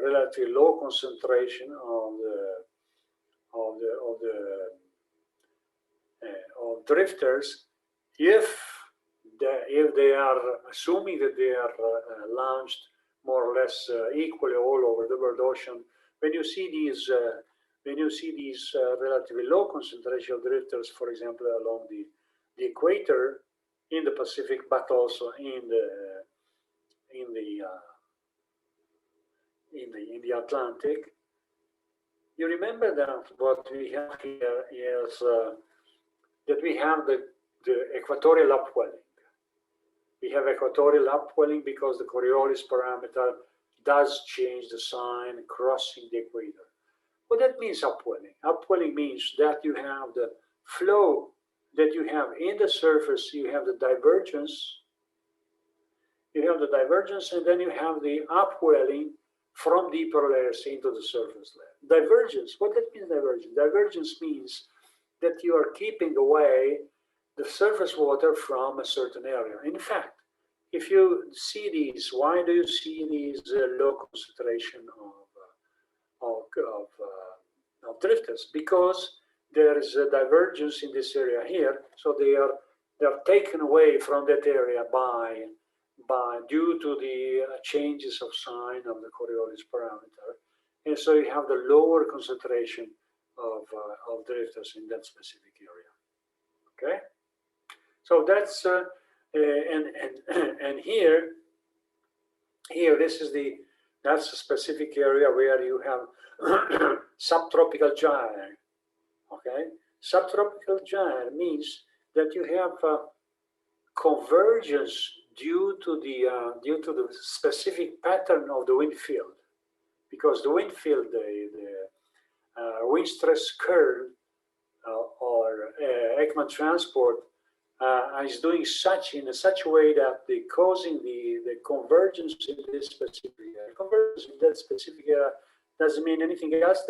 relatively low concentration of drifters, if they are assuming that they are launched more or less equally all over the world ocean, when you see these relatively low concentration of drifters, for example, along the equator in the Pacific, but also in the Atlantic, you remember that what we have here is that we have the equatorial upwelling. We have equatorial upwelling because the Coriolis parameter does change the sign crossing the equator. What that means, upwelling? Upwelling means that you have the flow that you have in the surface, you have the divergence, You have the divergence, and then you have the upwelling from deeper layers into the surface layer. Divergence, what that means, divergence? Divergence means that you are keeping away the surface water from a certain area. In fact, if you see these, why do you see these low concentration of drifters? Because there is a divergence in this area here, so they are taken away from that area due to the changes of sign of the Coriolis parameter, and so you have the lower concentration of drifters in that specific area. Okay, so that's and here this is that's a specific area where you have subtropical gyre. Okay, subtropical gyre means that you have convergence due to the specific pattern of the wind field, because the wind field, the wind stress curve or Ekman transport is doing in such a way that they're causing the convergence in this specific area. Convergence in that specific area doesn't mean anything else.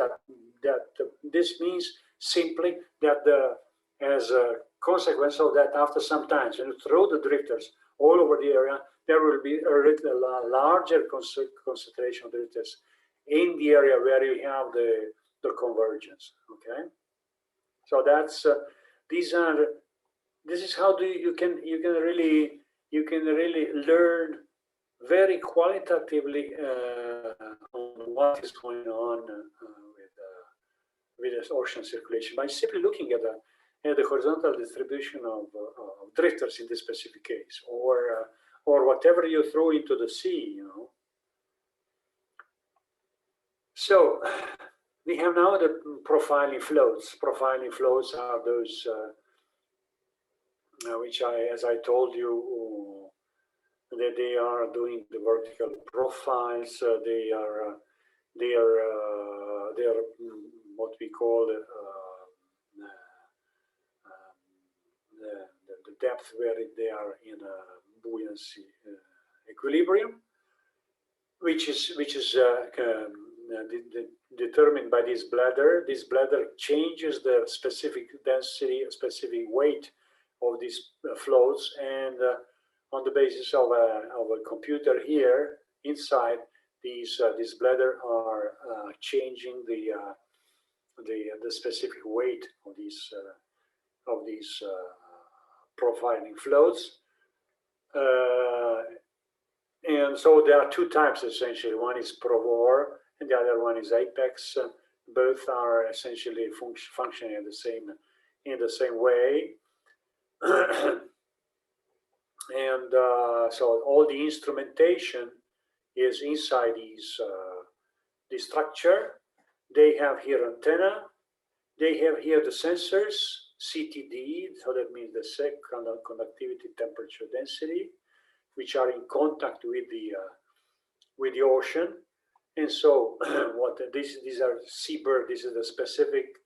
This means simply that as a consequence of that, after some time, when you throw the drifters all over the area, there will be a larger concentration of drifters in the area where you have the convergence. Okay, so that's this is how you can really learn very qualitatively on what is going on with this ocean circulation by simply looking at the horizontal distribution of drifters in this specific case, or whatever you throw into the sea, you know. So we have now the profiling floats. Profiling floats are those which as I told you, that they are doing the vertical profiles. They are what we call the depth where they are in a buoyancy equilibrium, which is determined by this bladder. This bladder changes the specific density, specific weight of these floats, and on the basis of a computer here inside, these bladder are changing the specific weight of these profiling floats. And so there are two types essentially. One is provor and the other one is apex. Both are essentially functioning in the same way. And so all the instrumentation is inside this structure. They have here antenna. They have here the sensors, CTD, so that means the conductivity, temperature, density, which are in contact with the ocean. And so these are seabird. This is the specific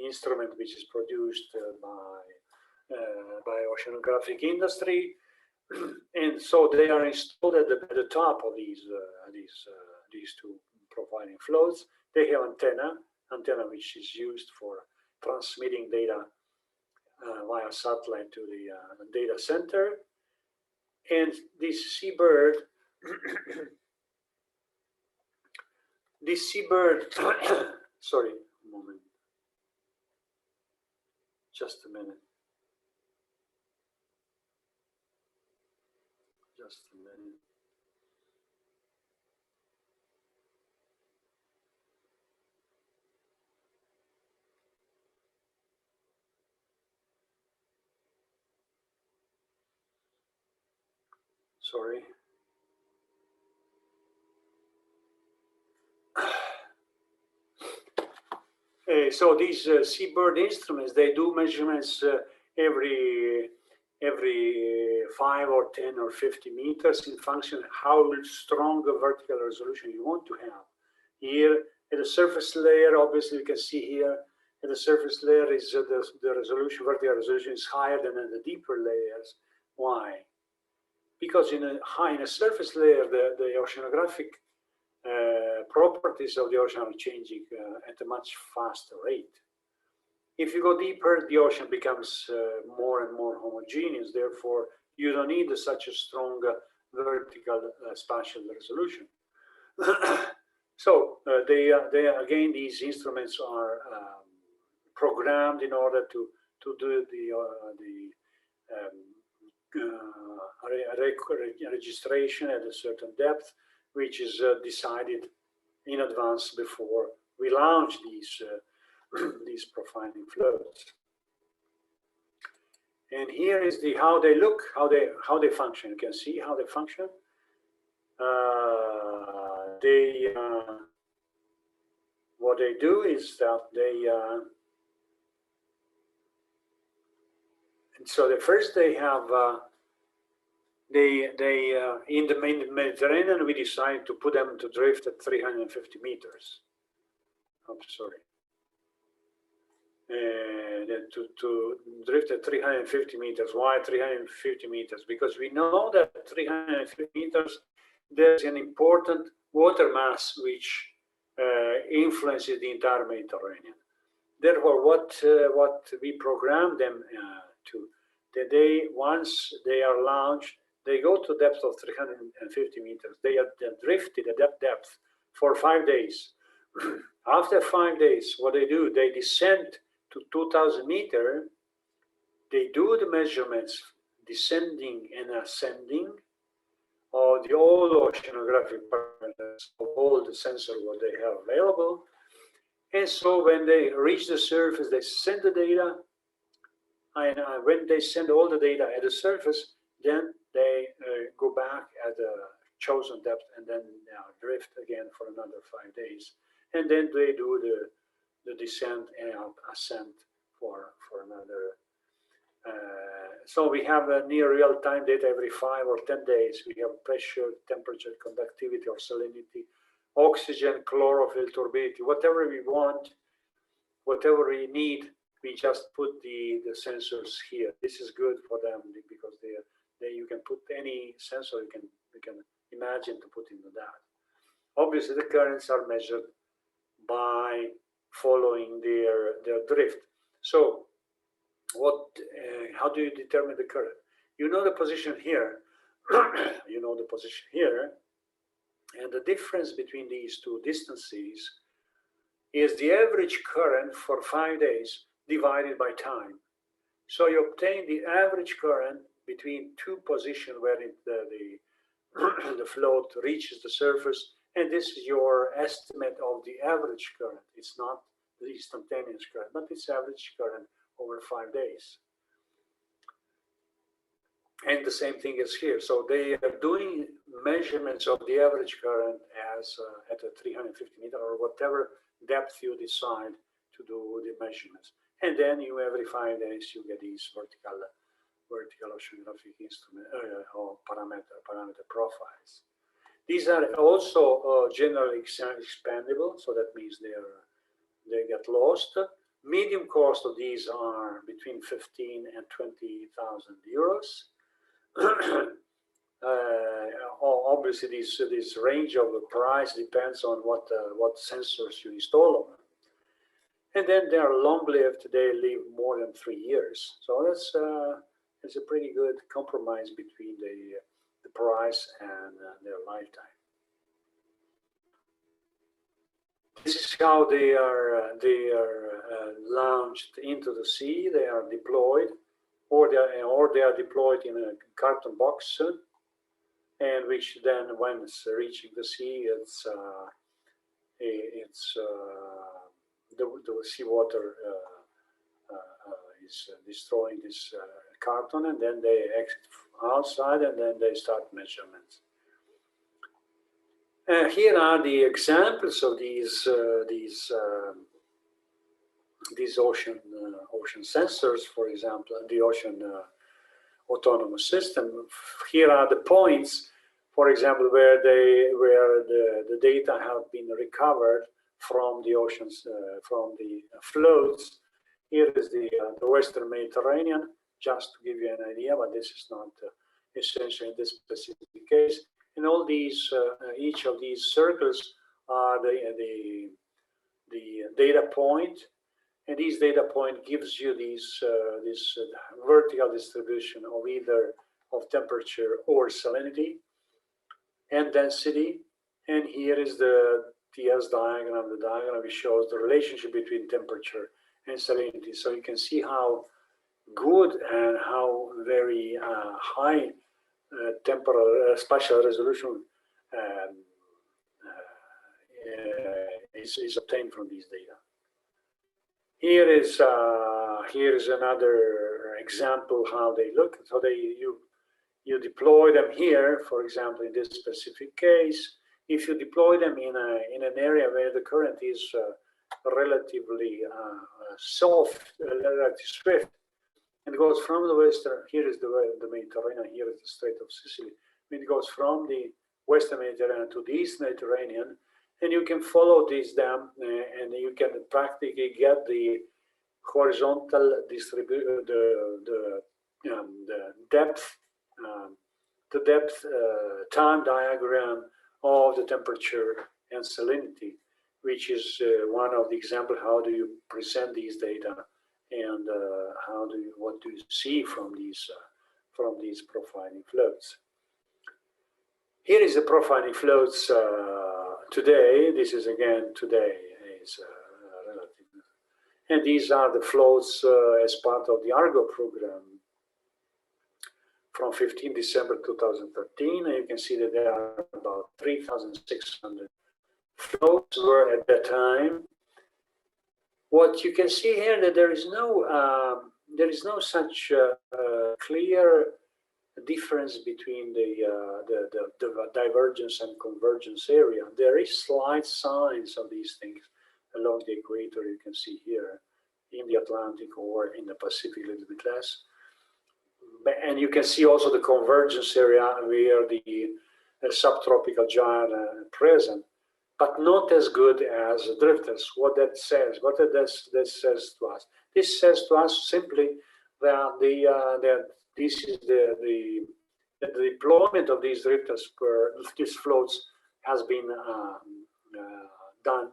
instrument which is produced by oceanographic industry, and so they are installed at the top of these two profiling floats. They have antenna which is used for transmitting data via satellite to the data center, and this seabird, sorry, a moment, just a minute. Just a minute. Sorry. So these seabird instruments, they do measurements every 5 or 10 or 50 meters in function of how strong a vertical resolution you want to have. Here at the surface layer, obviously you can see here at the surface layer is the resolution, vertical resolution is higher than in the deeper layers. Why? because in a surface layer, the oceanographic properties of the ocean are changing at a much faster rate. If you go deeper, the ocean becomes more and more homogeneous. Therefore, you don't need such a strong vertical spatial resolution. So again, these instruments are programmed in order to do the registration at a certain depth, which is decided in advance before we launch these these profiling floats. And here is how they look, how they function. You can see how they function. What they do is that first they have in the Mediterranean, we decided to put them to drift at 350 meters. I'm sorry. To drift at 350 meters. Why 350 meters? Because we know that 350 meters, there's an important water mass which influences the entire Mediterranean. Therefore, what we program them to, once they are launched, they go to a depth of 350 meters. They are drifted at that depth for 5 days. After 5 days, what they do, they descend to 2,000 meters. They do the measurements descending and ascending of the all oceanographic parameters of all the sensors what they have available. And so when they reach the surface, they send the data. And when they send all the data at the surface, then they go back at the chosen depth and then drift again for another 5 days. And then they do the descent and ascent for another. So we have a near real-time data every 5 or 10 days. We have pressure, temperature, conductivity or salinity, oxygen, chlorophyll, turbidity, whatever we want, whatever we need, we just put the sensors here. This is good for them because you can put any sensor you can imagine to put into that. Obviously, the currents are measured by following their drift. So, how do you determine the current? You know the position here. You know the position here, and the difference between these two distances is the average current for 5 days divided by time. So you obtain the average current between two positions where the float reaches the surface, and this is your estimate of the average current. It's not the instantaneous current, but it's average current over 5 days. And the same thing is here. So they are doing measurements of the average current as at a 350 meter or whatever depth you decide to do the measurements. And then every 5 days you get these vertical oceanographic instrument or parameter profiles. These are also generally expandable, so that means they get lost. Medium cost of these are between 15 and 20,000 euros. Obviously, this range of the price depends on what sensors you install on them. And then they are long-lived; they live more than 3 years. So that's a pretty good compromise between the price and their lifetime. This is how they are launched into the sea. They are deployed, or they are deployed in a carton box, and which then, when it's reaching the sea, the seawater is destroying this carton, and then they exit outside, and then they start measurements. Here are the examples of these ocean sensors, for example, the ocean autonomous system. Here are the points, for example, where the data have been recovered from the oceans, from the floats. Here is the Western Mediterranean, just to give you an idea, but this is not essentially in this specific case. And all these, each of these circles are the data point, and this data point gives you this vertical distribution of either of temperature or salinity and density. And here is the TS diagram, the diagram which shows the relationship between temperature and salinity. So you can see how good and how very high temporal spatial resolution is obtained from these data. Here is another example how they look. So you deploy them here, for example, in this specific case. If you deploy them in an area where the current is relatively soft, relatively swift, and it goes from the western, here is the Mediterranean, here is the Strait of Sicily. It goes from the Western Mediterranean to the East Mediterranean, and you can follow this down, and you can practically get the horizontal distribution, the depth time diagram of the temperature and salinity, which is one of the examples. How do you present these data, and what do you see from these profiling floats? Here is the profiling floats today. This is again today is relative, and these are the floats as part of the Argo program from 15 December 2013, and you can see that there are about 3,600 floats were at that time. What you can see here that there is no such clear difference between the divergence and convergence area. There is slight signs of these things along the equator. You can see here in the Atlantic or in the Pacific a little bit less. And you can see also the convergence area where the subtropical gyre present, but not as good as drifters. What that says says to us? This says to us simply that this is the deployment of these drifters these floats has been done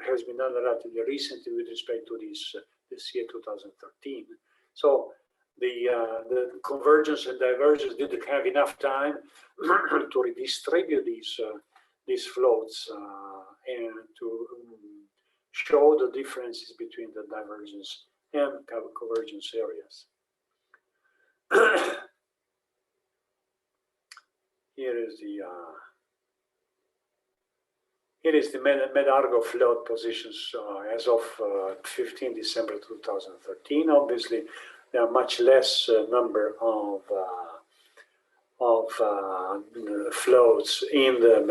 has been done relatively recently with respect to this year 2013. So the convergence and divergence didn't have enough time to redistribute these floats and to show the differences between the divergence and convergence areas. Here is the Med-Argo float positions as of 15 December 2013. Obviously, there are much less number of floats in the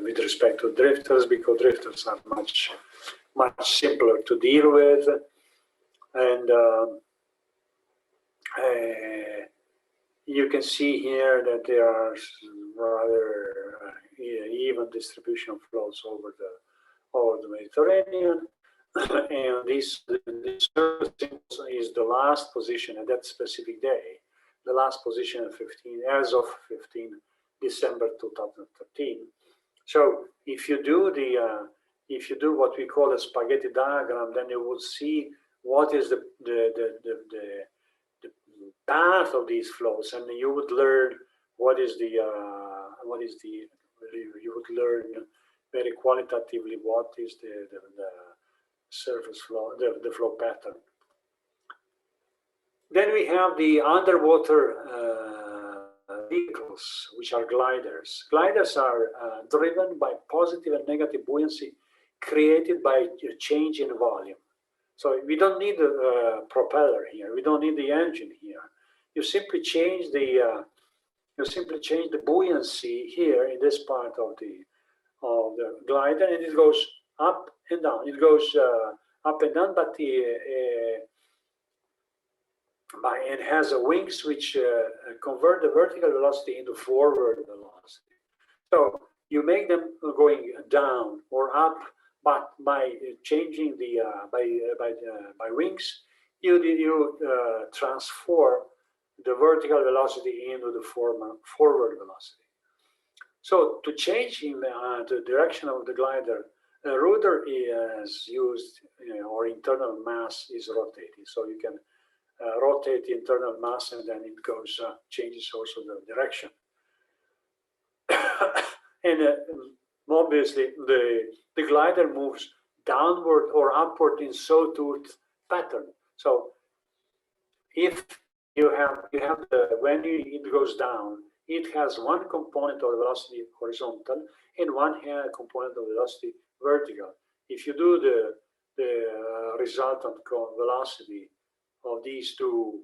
with respect to drifters, because drifters are much simpler to deal with, and you can see here that there are rather even distribution of flows over the Mediterranean, and this is the last position at that specific day, the last position of 15 as of 15 December 2013. So if you do what we call a spaghetti diagram, then you will see what is the path of these flows, and you would learn you would learn very qualitatively what is the surface flow, the flow pattern. Then we have the underwater vehicles, which are gliders. Gliders are driven by positive and negative buoyancy created by a change in volume. So we don't need a propeller here. We don't need the engine here. You simply change the buoyancy here in this part of the glider, and it goes up and down. It goes up and down, but it has a wings which convert the vertical velocity into forward velocity. So you make them going down or up, but by changing by wings, you transform the vertical velocity into the forward velocity. So to change in the direction of the glider, a rudder is used, or internal mass is rotated. So you can rotate the internal mass, and then it goes changes also the direction. And obviously, the glider moves downward or upward in sawtooth pattern. So if you have when it goes down, it has one component of velocity horizontal and one component of velocity vertical. If you do the resultant velocity of these two,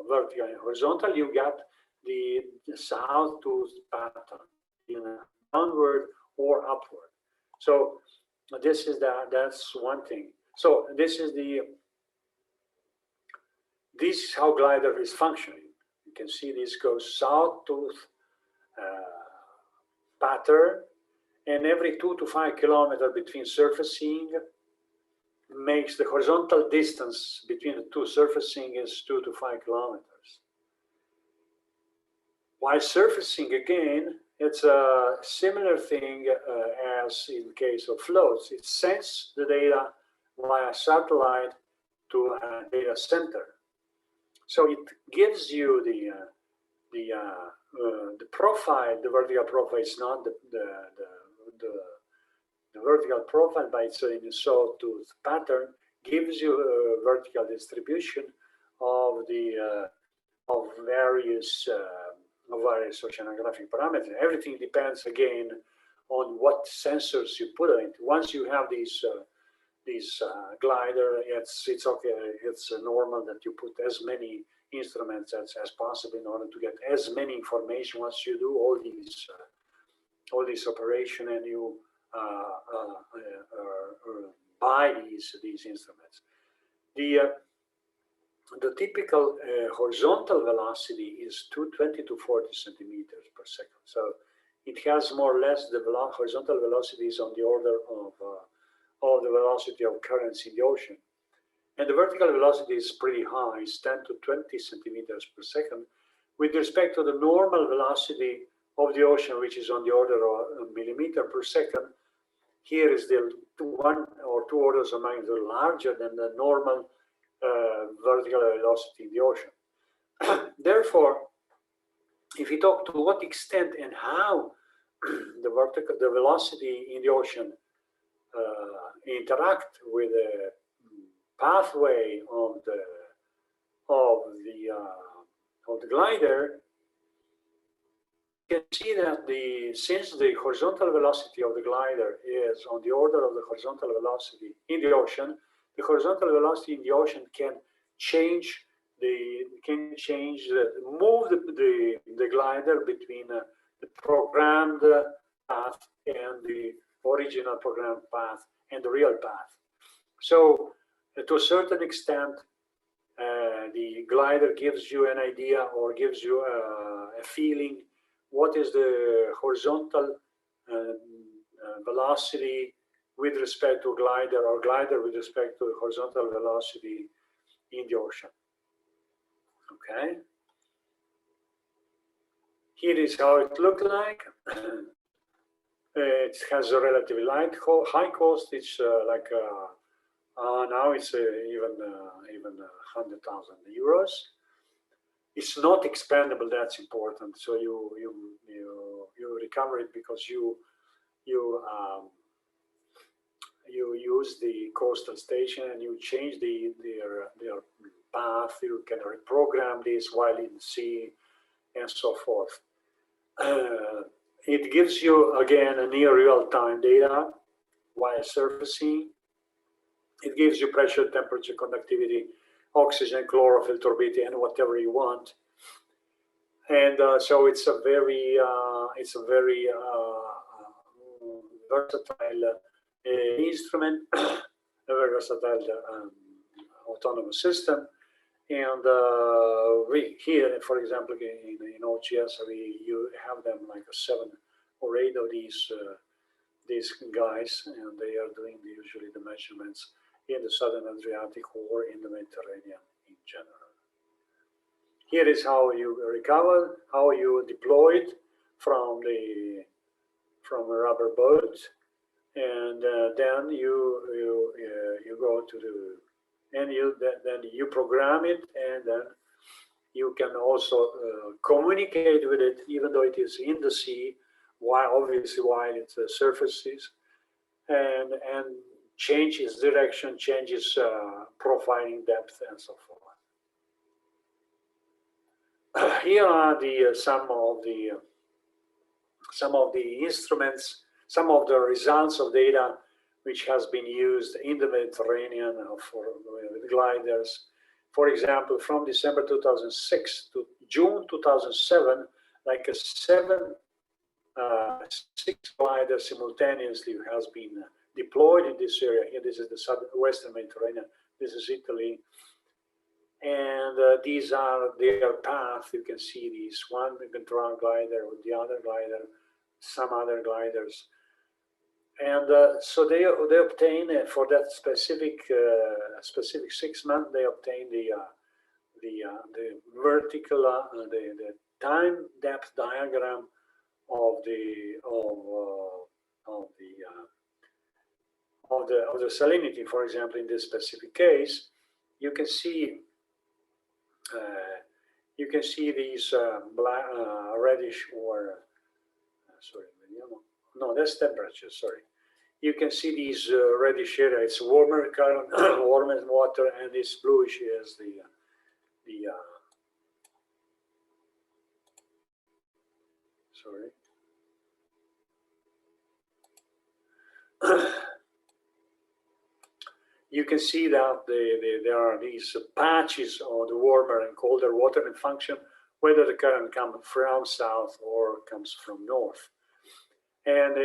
vertical and horizontal, you get the sawtooth pattern, downward or upward. So this is that's one thing. So this is how glider is functioning. You can see this goes sawtooth pattern, and every 2 to 5 kilometers between surfacing makes the horizontal distance between the two surfacing is 2 to 5 kilometers. While surfacing, again, it's a similar thing as in case of floats. It sends the data via satellite to a data center. So it gives you the profile. The vertical profile is not the vertical profile, but it's in a sawtooth pattern. Gives you a vertical distribution of the of various oceanographic parameters. Everything depends again on what sensors you put on it. Once you have these glider, it's okay. It's normal that you put as many instruments as possible in order to get as many information. Once you do all these operation and you buy these instruments, the typical horizontal velocity is 20 to 40 centimeters per second. So it has more or less the horizontal velocity is on the order of the velocity of currents in the ocean. And the vertical velocity is pretty high, it's 10 to 20 centimeters per second, with respect to the normal velocity of the ocean, which is on the order of a millimeter per second. Here is the 1 or 2 orders of magnitude larger than the normal vertical velocity in the ocean. Therefore, if you talk to what extent and how the velocity in the ocean interact with the pathway of the glider, you can see that since the horizontal velocity of the glider is on the order of the horizontal velocity in the ocean, the horizontal velocity in the ocean can move the glider between the programmed path and the original programmed path and the real path. So to a certain extent, the glider gives you an idea or gives you a feeling what is the horizontal velocity with respect to glider, or glider with respect to the horizontal velocity in the ocean. Okay. Here is how it looked like. It has a relatively high cost. It's like now it's even 100,000 euros. It's not expandable. That's important. So you recover it because you use the coastal station and you change their path. You can reprogram this while in the sea and so forth. It gives you again a near real-time data while surfacing. It gives you pressure, temperature, conductivity, oxygen, chlorophyll, turbidity, and whatever you want. And so it's a very versatile instrument, a very versatile autonomous system. And we here, for example, in OGS, you have them like 7 or 8 of these guys, and they are doing usually the measurements in the Southern Adriatic or in the Mediterranean in general. here is how you recover, how you deploy it from a rubber boat, and then you go to the, and then you program it, and then you can also communicate with it, even though it is in the sea, while it surfaces, and change its direction, changes profiling depth, and so forth. Here are the some of the instruments, some of the results of data which has been used in the Mediterranean with gliders. For example, from December 2006 to June 2007, like six gliders simultaneously has been deployed in this area. Here, this is the southwestern Mediterranean. This is Italy. And these are their path. You can see these one Equatorial glider with the other glider, some other gliders. And so they obtain for that specific 6 months, they obtain the vertical the time depth diagram of the salinity. For example, in this specific case, you can see these black, reddish, or sorry, no, that's temperature. Sorry, you can see these reddish area. It's warmer current, warmer water, and this bluish is the sorry. You can see that there are these patches of the warmer and colder water in function whether the current comes from south or comes from north. And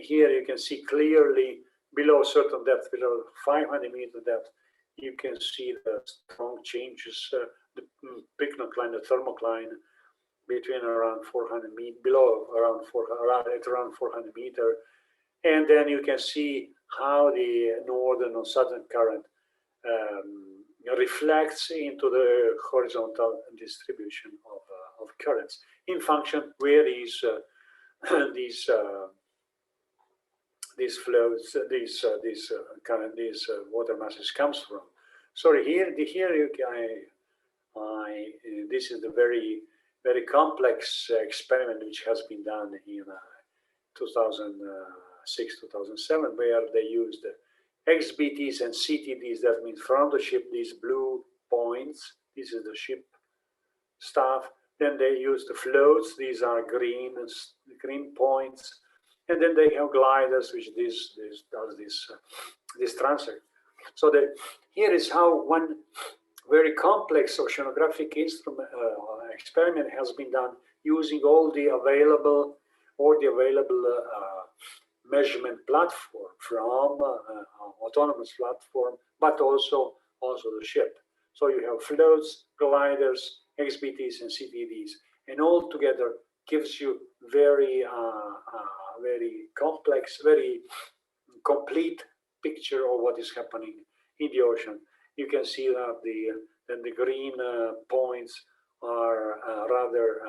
here you can see clearly below a certain depth, below 500 meter depth, you can see the strong changes, the pycnocline, the thermocline, between around 400 meters, below around 400 meter. And then you can see how the northern or southern current reflects into the horizontal distribution of currents in function where these flows, these water masses comes from. Sorry, this is the very complex experiment which has been done in 2006-2007, where they used XBTs and CTDs. That means from the ship, these blue points. This is the ship stuff. Then they use the floats. These are green points. And then they have gliders, which does this transfer. So here is how one very complex oceanographic instrument experiment has been done using all the available measurement platform from autonomous platform, but also the ship. So you have floats, gliders, XBTs, and CTDs, and all together gives you very complex, very complete picture of what is happening in the ocean. You can see that the green points are rather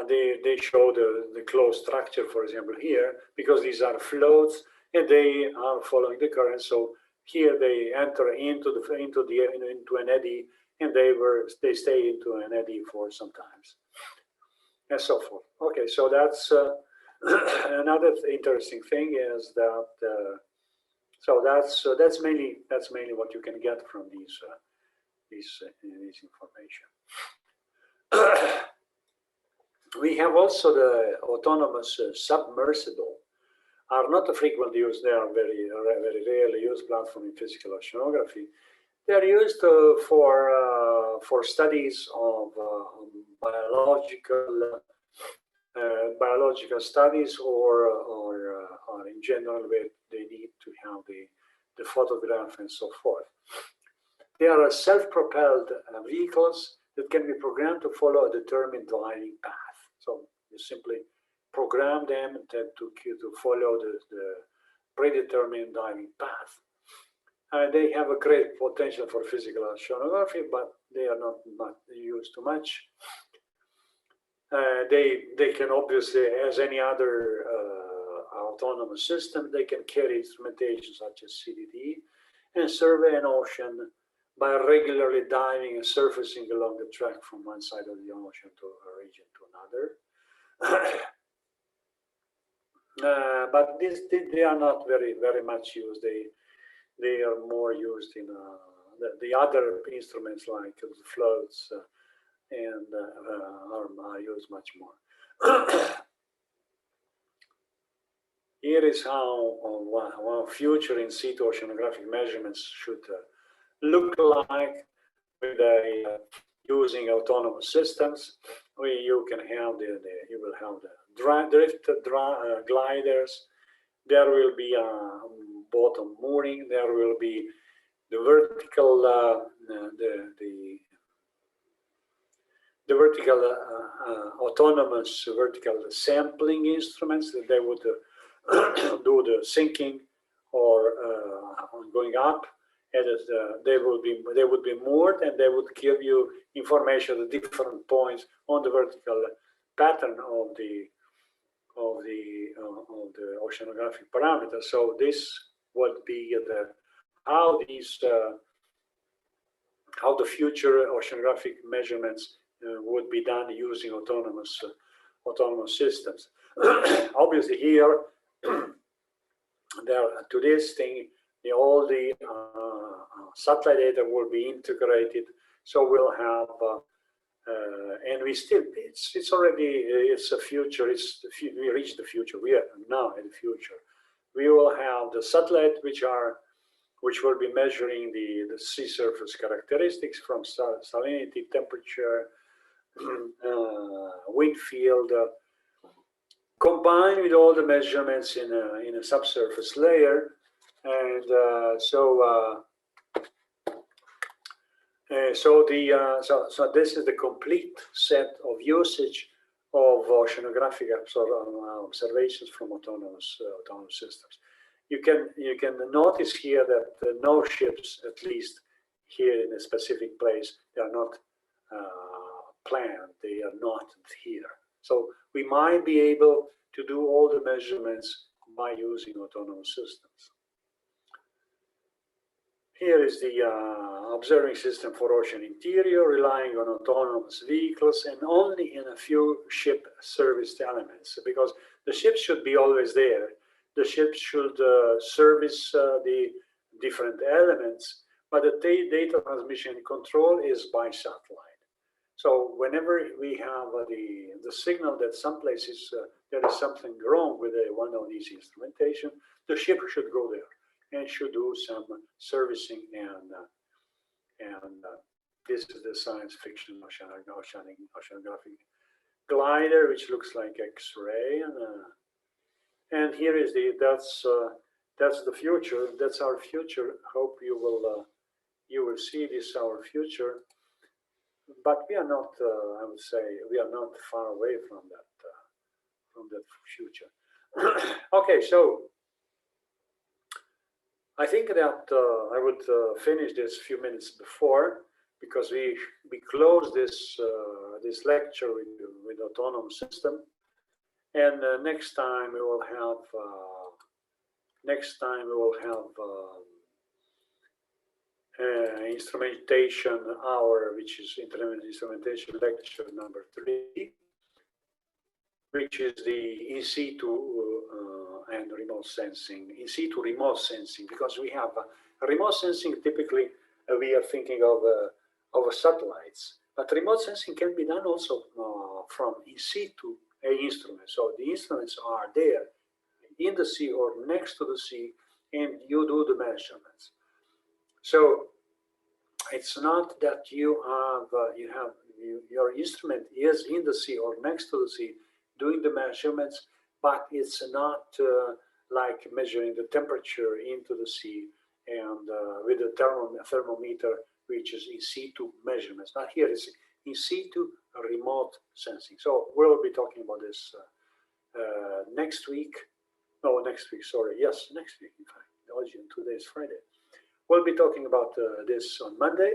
they show the closed structure, for example, here, because these are floats and they are following the current. So here they enter into an eddy, and they stay into an eddy for some times, and so forth. Okay, so that's another interesting thing is that. So that's mainly what you can get from these information. We have also the autonomous submersible. Are not a frequent use. They are very rarely used platform in physical oceanography. They are used for studies of biological studies, or in general where they need to have the photograph and so forth. They are self-propelled vehicles that can be programmed to follow a determined gliding path. So you simply program them to follow the predetermined diving path. They have a great potential for physical oceanography, but they are not used too much. They can obviously, as any other autonomous system, they can carry instrumentation such as CDD and survey an ocean by regularly diving and surfacing along the track from one side of the ocean to a region to another. But they are not very much used. They are more used in the other instruments like the floats and are used much more. Here is how future in situ oceanographic measurements should look like with using autonomous systems. You can have you will have the drift gliders. There will be a bottom mooring. There will be the vertical the vertical autonomous vertical sampling instruments that they would do the sinking or going up, and they would be moored, and they would give you information at different points on the vertical pattern of the oceanographic parameters. So this would be how the future oceanographic measurements would be done using autonomous systems. Obviously, here to this thing, all the satellite data will be integrated. So we'll have, and we still, it's already, it's a future. We reached the future. We are now in the future. We will have the satellite, which will be measuring the sea surface characteristics from salinity, temperature, wind field, combined with all the measurements in a subsurface layer. And so this is the complete set of usage of oceanographic observations from autonomous systems. You can notice here that no ships, at least here in a specific place, they are not planned. They are not here. So we might be able to do all the measurements by using autonomous systems. Here is the observing system for ocean interior, relying on autonomous vehicles and only in a few ship serviced elements, because the ships should be always there. The ships should service the different elements, but the data transmission control is by satellite. So whenever we have the signal that some places there is something wrong with one of these instrumentation, the ship should go there and should do some servicing, and this is the science fiction oceanographic glider, which looks like X-ray, and here is that's the future. That's our future. Hope you will see this our future. But we are not. I would say we are not far away from that future. Okay, so I think that I would finish this few minutes before, because we close this this lecture with autonomous system, and next time we will have instrumentation hour, which is instrumentation lecture number 3, which is the in situ and remote sensing. In situ remote sensing, because we have remote sensing. Typically, we are thinking of satellites, but remote sensing can be done also from in situ instruments. So the instruments are there in the sea or next to the sea, and you do the measurements. So it's not that your instrument is in the sea or next to the sea doing the measurements, but it's not like measuring the temperature into the sea and with a thermometer, which is in situ measurements. Not here, it's in situ remote sensing. So we'll be talking about this next week. No, next week, sorry. Yes, next week, in fact. Today is Friday. We'll be talking about this on Monday.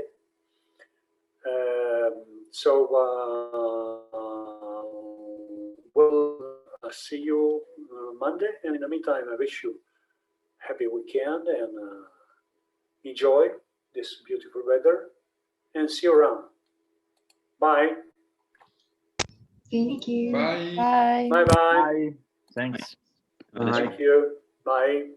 We'll see you Monday. And in the meantime, I wish you a happy weekend and enjoy this beautiful weather. And see you around. Bye. Thank you. Bye. Bye. Bye-bye. Bye. Thanks. Thank you. Bye.